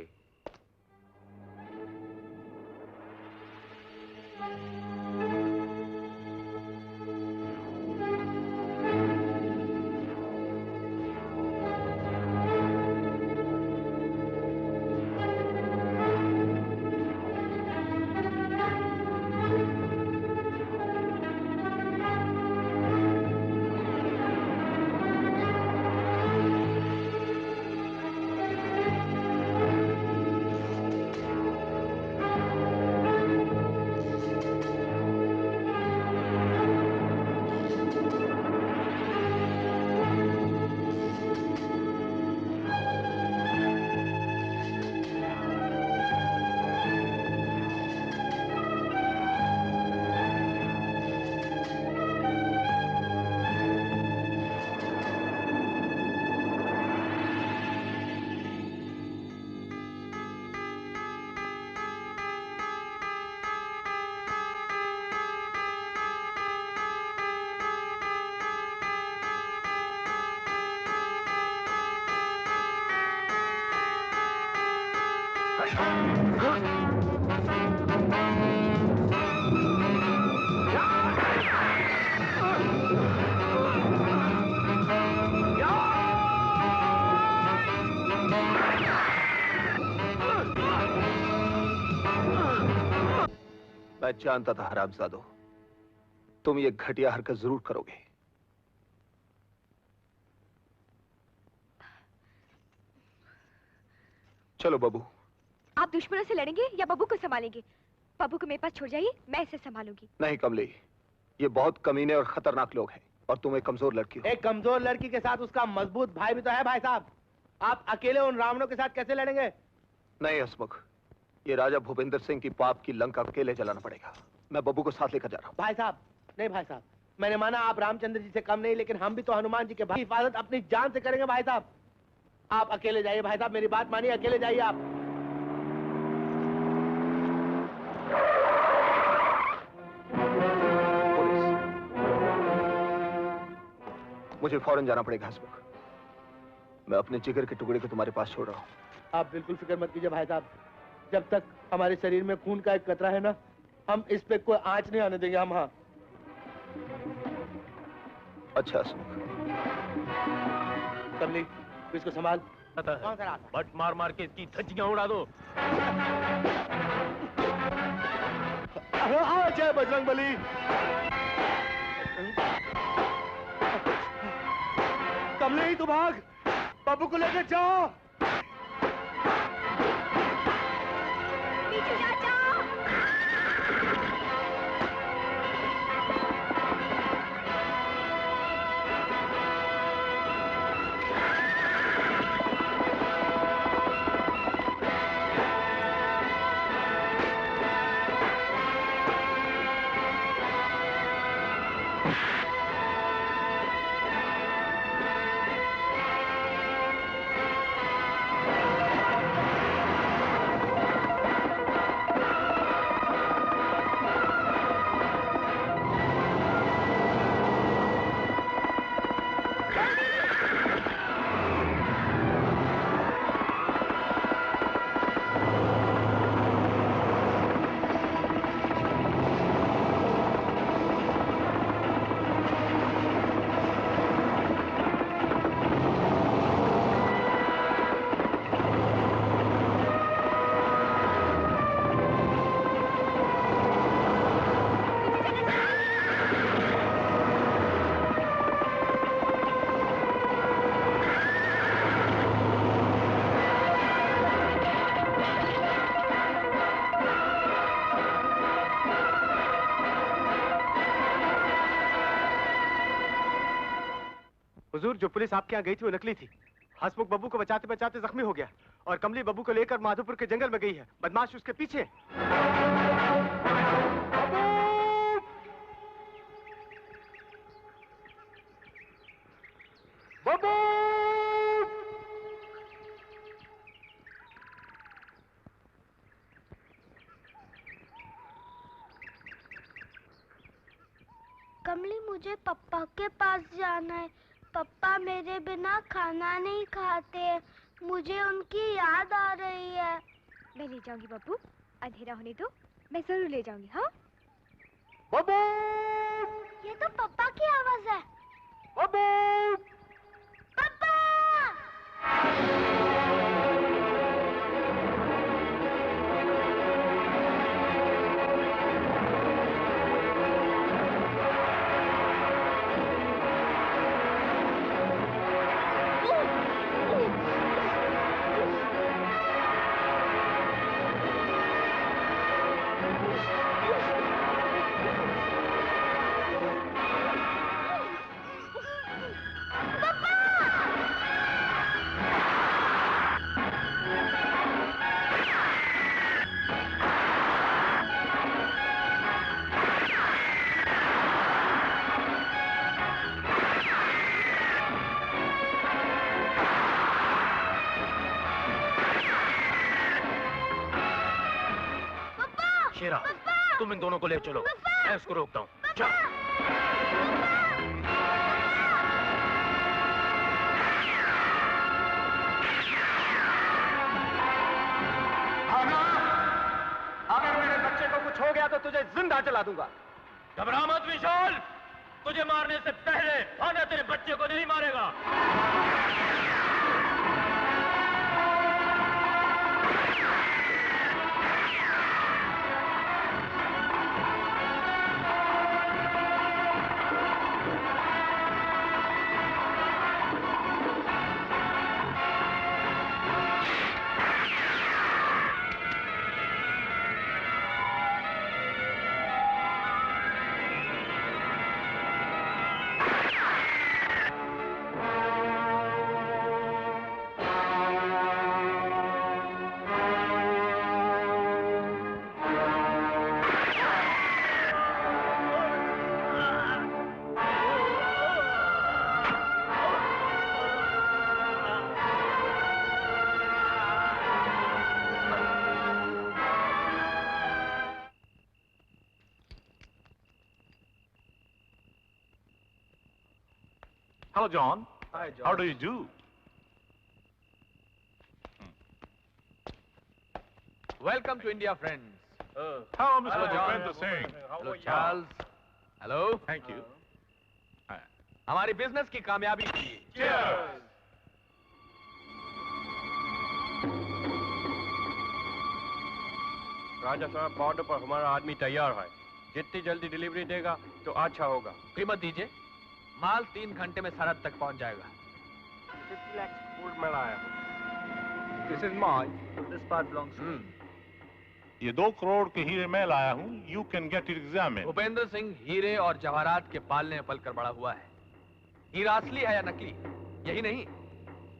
मैं जानता था हरामजादो, तुम ये घटिया हरकत जरूर करोगे। चलो बबू। आप दुश्मनों से लड़ेंगे या बबू को संभालेंगे? बबू को मेरे पास छोड़ जाइए, मैं इसे संभालूंगी। नहीं कमली, ये बहुत कमीने और खतरनाक लोग हैं और तुम एक कमजोर लड़की हो। एक कमजोर लड़की के साथ उसका मजबूत भाई भी तो है भाई साहब। आप अकेले उन रावणों के साथ कैसे लड़ेंगे? नहीं हसमुख, ये राजा भूपेंद्र सिंह की पाप की लंका अकेले जलाना पड़ेगा। मैं बबू को साथ लेकर जा रहा हूँ। भाई साहब, नहीं भाई साहब, मैंने माना आप रामचंद्र जी से कम नहीं, लेकिन हम भी तो हनुमान जी के भाई, हिफाजत अपनी जान से करेंगे भाई साहब। आप अकेले जाइए भाई साहब, मेरी बात मानिए, अकेले जाइए आप। मुझे फौरन जाना पड़ेगा हसमुख। मैं अपने जिगर के टुकड़े को तुम्हारे पास छोड़ रहा हूँ। आप बिल्कुल फिक्र मत कीजिए भाई साहब, जब तक हमारे शरीर में खून का एक कतरा है ना, हम इस पे कोई आंच नहीं आने देंगे हम। हाँ अच्छा हसमुख। कमली, इसको संभाल। कौन सा रास्ता? बट मार मार के इसकी धज्जियां उड़ा दो। जय बजरंग बली। कमली तू भाग, बाबू को लेकर जाओ। पीछे जा, जाओ। हुजूर, जो पुलिस आपके यहाँ गई थी वो नकली थी। हसमुख बब्बू को बचाते बचाते जख्मी हो गया और कमली बब्बू को लेकर माधोपुर के जंगल में गई है। बदमाश उसके पीछे। बब्बू! कमली, मुझे पप्पा के पास जाना है। पप्पा मेरे बिना खाना नहीं खाते। मुझे उनकी याद आ रही है। मैं ले जाऊंगी बब्बू, अंधेरा होने दो, मैं जरूर ले जाऊंगी। हाँ बब्बू! ये तो पप्पा की आवाज है। बब्बू! पप्पा! शेरा, तुम इन दोनों को ले चलो, मैं उसको रोकता हूँ। चल। अगर मेरे बच्चे को कुछ हो गया तो तुझे जिंदा जला दूंगा। घबरा मत विशाल, तुझे मारने से पहले आना तेरे बच्चे को नहीं मारेगा। Hello, John. Hi, John. How do you do? Welcome to India, friends. Hello, Mr. Bhupender Singh. Hello, Charles. Hello. Thank you. हमारी बिजनेस की कामयाबी के लिए। Cheers. राजा साहब, बॉर्डर पर हमारा आदमी तैयार है। जितनी जल्दी डिलीवरी देगा तो अच्छा होगा। कीमत दीजिए, माल 3 घंटे में सरहद तक पहुंच जाएगा। 50 लाख गोल्ड में लाया हूँ। This is mine. This part belongs to me. ये 2 करोड़ के हीरे मैं लाया हूँ. You can get it examined. Bhupendra Singh हीरे और जवाहरात के पालने पल कर बड़ा हुआ है। हीरा असली है या नकली, यही नहीं,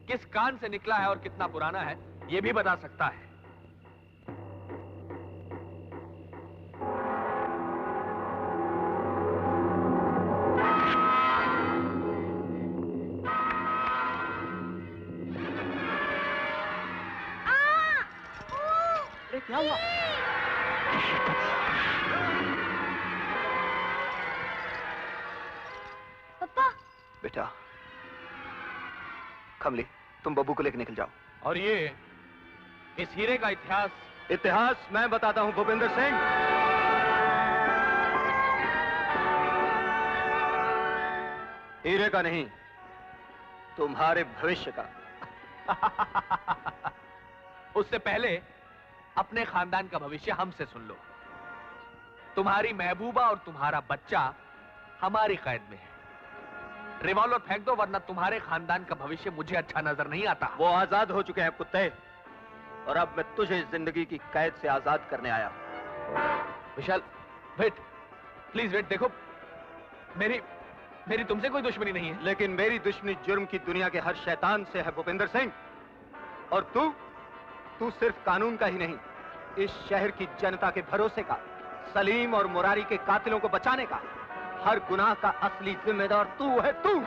किस कान से निकला है और कितना पुराना है, ये भी बता सकता है। क्या हुआ? पापा। बेटा, कमली, तुम बब्बू को लेकर निकल जाओ। और ये इस हीरे का इतिहास मैं बताता हूं भूपेंद्र सिंह। हीरे का नहीं, तुम्हारे भविष्य का। उससे पहले अपने खानदान का भविष्य हमसे सुन लो। तुम्हारी महबूबा और तुम्हारा बच्चा हमारी कैद में है। रिवॉल्वर फेंक दो, वरना तुम्हारे खानदान का भविष्य मुझे अच्छा नजर नहीं आता। वो आजाद हो चुके हैं कुत्ते, और अब मैं तुझे जिंदगी की कैद से आजाद करने आया हूं। विशाल, वेट, प्लीज वेट। देखो, मेरी तुमसे कोई दुश्मनी नहीं है। लेकिन मेरी दुश्मनी जुर्म की दुनिया के हर शैतान से है भूपेंद्र सिंह। और तू सिर्फ कानून का ही नहीं, इस शहर की जनता के भरोसे का, सलीम और मुरारी के कातिलों को बचाने का, हर गुनाह का असली जिम्मेदार तू है, तू।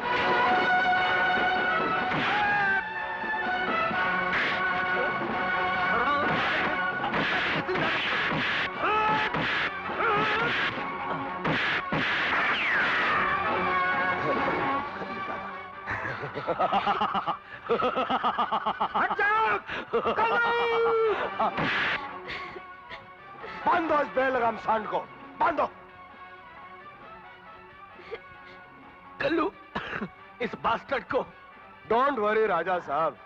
बांधो इस बेलगाम सांड को, बांधो। कल्लू, इस बास्टर्ड को। डोंट वरी राजा साहब,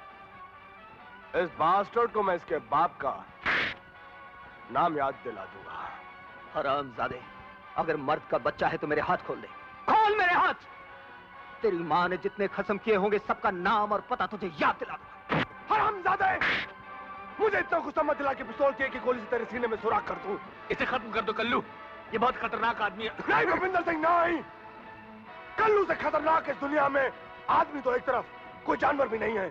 इस बास्टर्ड को मैं इसके बाप का नाम याद दिला दूंगा। हरामजादे, अगर मर्द का बच्चा है तो मेरे हाथ खोल दे। खोल मेरे हाथ। तेरी माँ ने जितने खत्म किए होंगे सबका नाम और पता तुझे याद दिला दूंगा। हरामजादे, मुझे इतना गुस्सा मत दिला कि पिस्तौल की एक गोली से तेरे सीने में सुराख कर दूं। इसे खत्म कर दो कल्लू, ये बहुत खतरनाक आदमी है। नहीं भूपेंद्र सिंह, नहीं। कल्लू से खतरनाक इस दुनिया में आदमी तो एक तरफ, कोई जानवर भी नहीं है।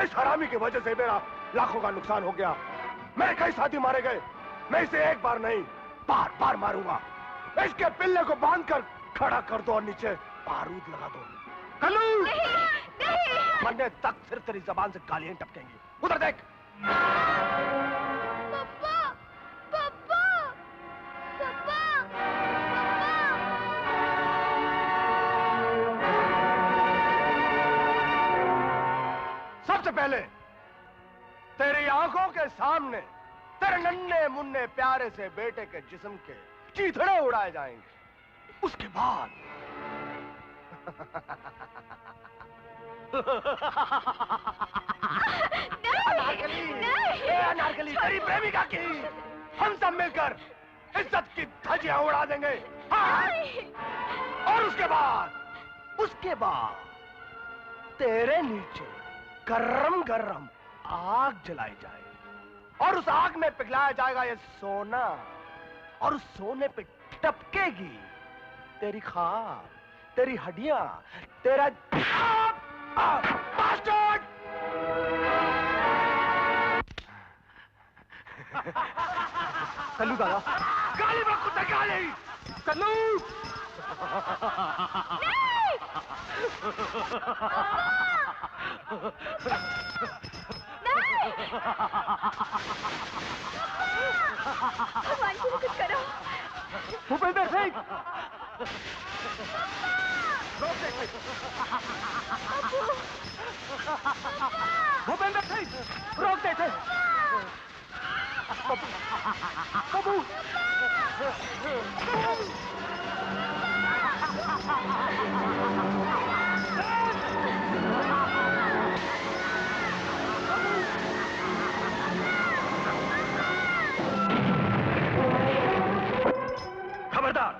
इस हरामी की वजह से मेरा लाखों का नुकसान हो गया। मेरे कई साथी मारे गए। मैं इसे एक बार नहीं, बार बार मारूंगा। इसके पिल्ले को बांधकर खड़ा कर दो और नीचे बारूद लगा दो। कल्लू, नहीं। मरने तक सिर्फ तेरी जबान से गालियां टपकेंगी। उधर देख। पापा, पापा, पापा, सबसे पहले तेरी आंखों के सामने तेरे नन्हे मुन्ने प्यारे से बेटे के जिस्म के चीथड़े उड़ाए जाएंगे। उसके बाद अनारकली, तेरी प्रेमिका की हम सब मिलकर इज्जत की धज्जियां उड़ा देंगे। हाँ। और उसके बाद तेरे नीचे गरम गरम आग जलाई जाएगी और उस आग में पिघलाया जाएगा ये सोना, और उस सोने पे टपकेगी तेरी खाल, तेरी हड्डियां, तेरा बास्टर्ड। कल्लू दादा, गाली में कुत्ता गाली। कल्लू, भगवान की कुछ करो। भूपेंद्र सिंह, भूपेंद्र सिंह, रोक दे थे। बाबू, खबरदार,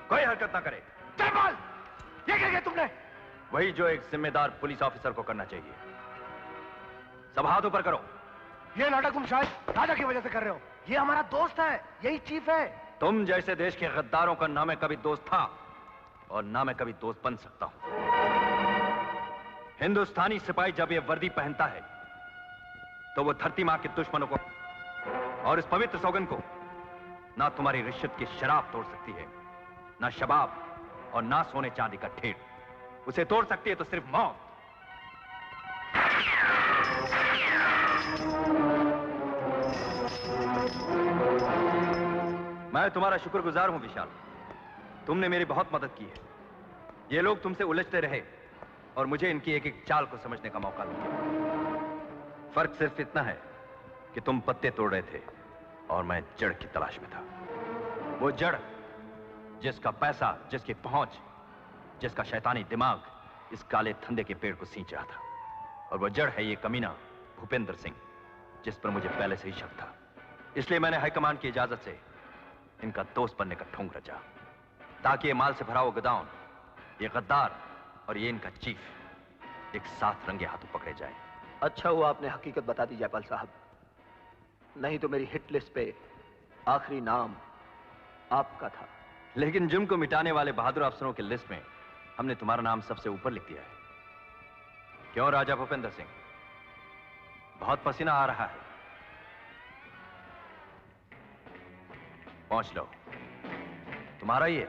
कोई हरकत ना करे। जयपाल, ये क्या किया तुमने? वही जो एक जिम्मेदार पुलिस ऑफिसर को करना चाहिए। सब हाथ ऊपर करो। ये नाटक तुम शायद राजा की वजह से कर रहे हो। ये हमारा दोस्त है, यही चीफ है। तुम जैसे देश के गद्दारों का ना मैं कभी दोस्त था और ना मैं कभी दोस्त बन सकता हूं। हिंदुस्तानी सिपाही जब ये वर्दी पहनता है तो वो धरती मां के दुश्मनों को और इस पवित्र सौगंध को ना तुम्हारी रिश्वत की शराब तोड़ सकती है, ना शबाब और ना सोने चांदी का ढेर। उसे तोड़ सकती है तो सिर्फ मौत। मैं तुम्हारा शुक्रगुजार हूं विशाल, तुमने मेरी बहुत मदद की है। ये लोग तुमसे उलझते रहे और मुझे इनकी एक एक चाल को समझने का मौका मिला। फर्क सिर्फ इतना है कि तुम पत्ते तोड़ रहे थे और मैं जड़ की तलाश में था। वो जड़ जिसका पैसा, जिसकी पहुंच, जिसका शैतानी दिमाग इस काले धंधे के पेड़ को सींच रहा था। और वो जड़ है ये कमीना भूपेंद्र सिंह, जिस पर मुझे पहले से ही शक था। इसलिए मैंने हाईकमान की इजाजत से इनका दोस्त बनने का ढोंग रचा, ताकि ये माल से भरा हुआ गोदाम, ये गद्दार और ये इनका चीफ एक साथ रंगे हाथों पकड़े जाए। अच्छा हुआ आपने हकीकत बता दी जयपाल साहब, नहीं तो मेरी हिट लिस्ट पे आखिरी नाम आपका था। लेकिन जुर्म को मिटाने वाले बहादुर अफसरों की लिस्ट में हमने तुम्हारा नाम सबसे ऊपर लिख दिया है। क्यों राजा भूपेंद्र सिंह, बहुत पसीना आ रहा है? पहुंच लो, तुम्हारा ही है।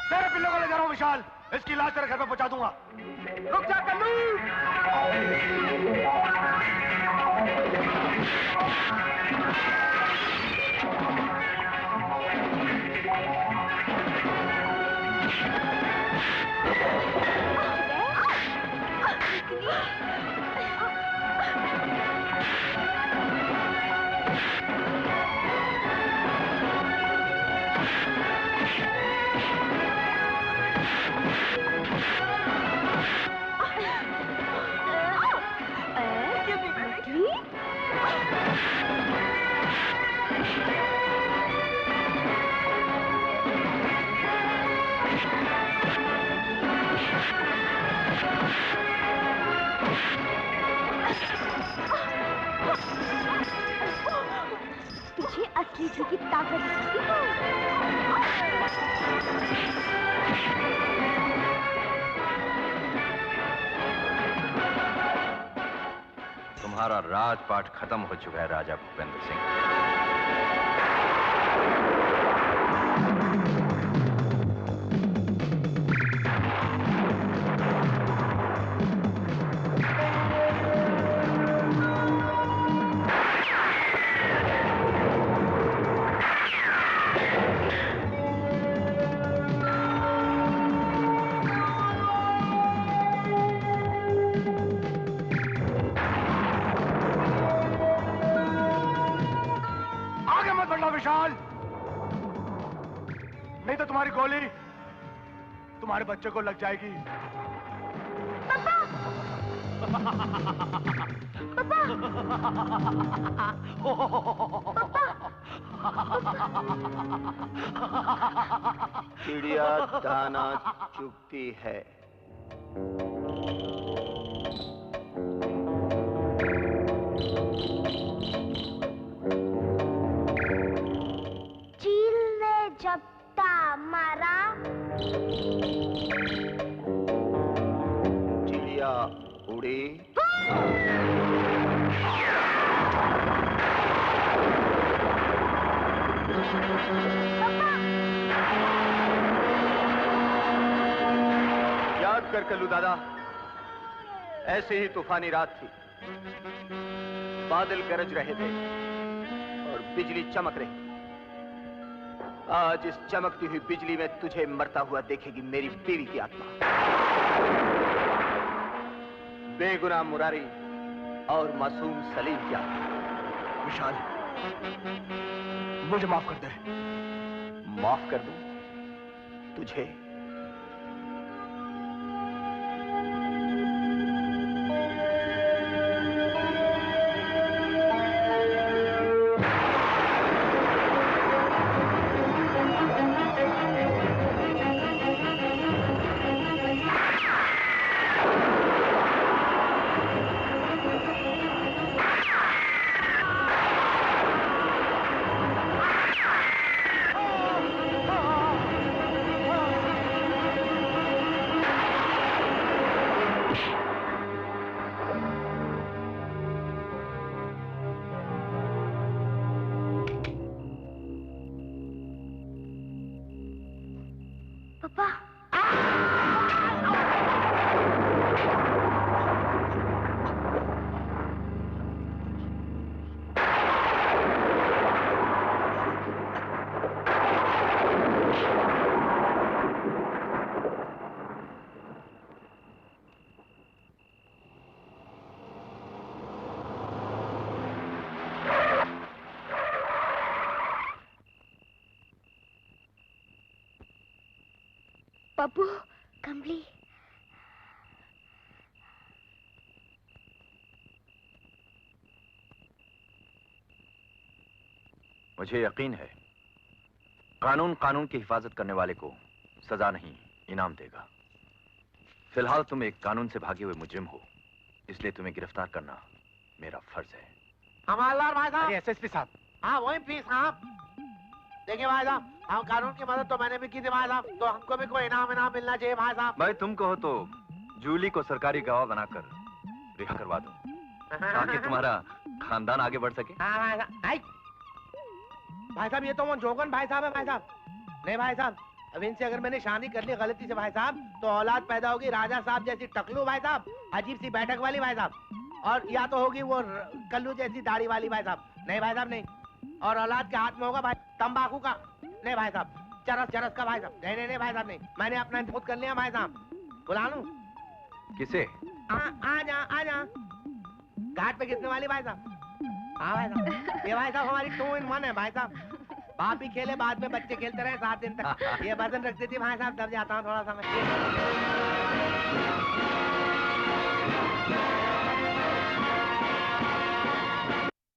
तेरे पिल्लों को ले जा रहा हूं विशाल, इसकी लाश तेरे घर पे पहुंचा दूंगा। रुक जा कन्नू। तुझे असली घी की ताकत दिखती है? तुम्हारा राजपाट खत्म हो चुका है राजा भूपेंद्र सिंह। विशाल, नहीं तो तुम्हारी गोली तुम्हारे बच्चे को लग जाएगी। चिड़िया दाना चुगती है। जब मारा चिड़िया उड़ी। याद कर कल्लू दादा, ऐसे ही तूफानी रात थी, बादल गरज रहे थे और बिजली चमक रही। आज इस चमकती हुई बिजली में तुझे मरता हुआ देखेगी मेरी बीवी की आत्मा। बेगुनाह मुरारी और मासूम सलीम की आत्मा। विशाल, मुझे माफ कर दे। माफ कर दूं तुझे? पप्पू, कमली। मुझे यकीन है कानून कानून की हिफाजत करने वाले को सजा नहीं इनाम देगा। फिलहाल तुम एक कानून से भागे हुए मुजरिम हो इसलिए तुम्हें गिरफ्तार करना मेरा फर्ज है। हमालदार भाई साहब। एसएसपी साहब। हाँ वही फीस साहब। देखिए भाई साहब, हम कानून की मदद तो मैंने भी की थी भाई साहब, तो हमको भी कोई इनाम मिलना चाहिए भाई साहब। भाई तुम कहो तो जूली को सरकारी गवाह बनाकर रिहा करवा दूं, ताकि तुम्हारा खानदान आगे बढ़ सके। हाँ भाई साहब। भाई साहब ये तो वो जोगन भाई साहब है भाई साहब। नहीं भाई साहब, अब इनसे अगर मैंने शादी कर ली गलती से भाई साहब, तो औलाद पैदा होगी राजा साहब जैसी टकलू भाई साहब, अजीब सी बैठक वाली भाई साहब, और या तो होगी वो कल्लू जैसी दाढ़ी वाली भाई साहब। नहीं भाई साहब नहीं। और औलाद के हाथ में होगा भाई तंबाकू का, नहीं भाई साहब, चरस चरस का भाई साहब। नहीं नहीं नहीं भाई साहब नहीं, मैंने अपना खुद कर लिया भाई साहब। बुला लूं? किसे? आ जा घाट पे कितने वाली भाई साहब। हाँ भाई साहब, ये भाई साहब हमारी 2 in 1 है भाई साहब। बाप भी खेले, बाद में बच्चे खेलते रहे 7 दिन तक। ये वजन रखती थी भाई साहब, दब जाता हूँ थोड़ा सा मैं।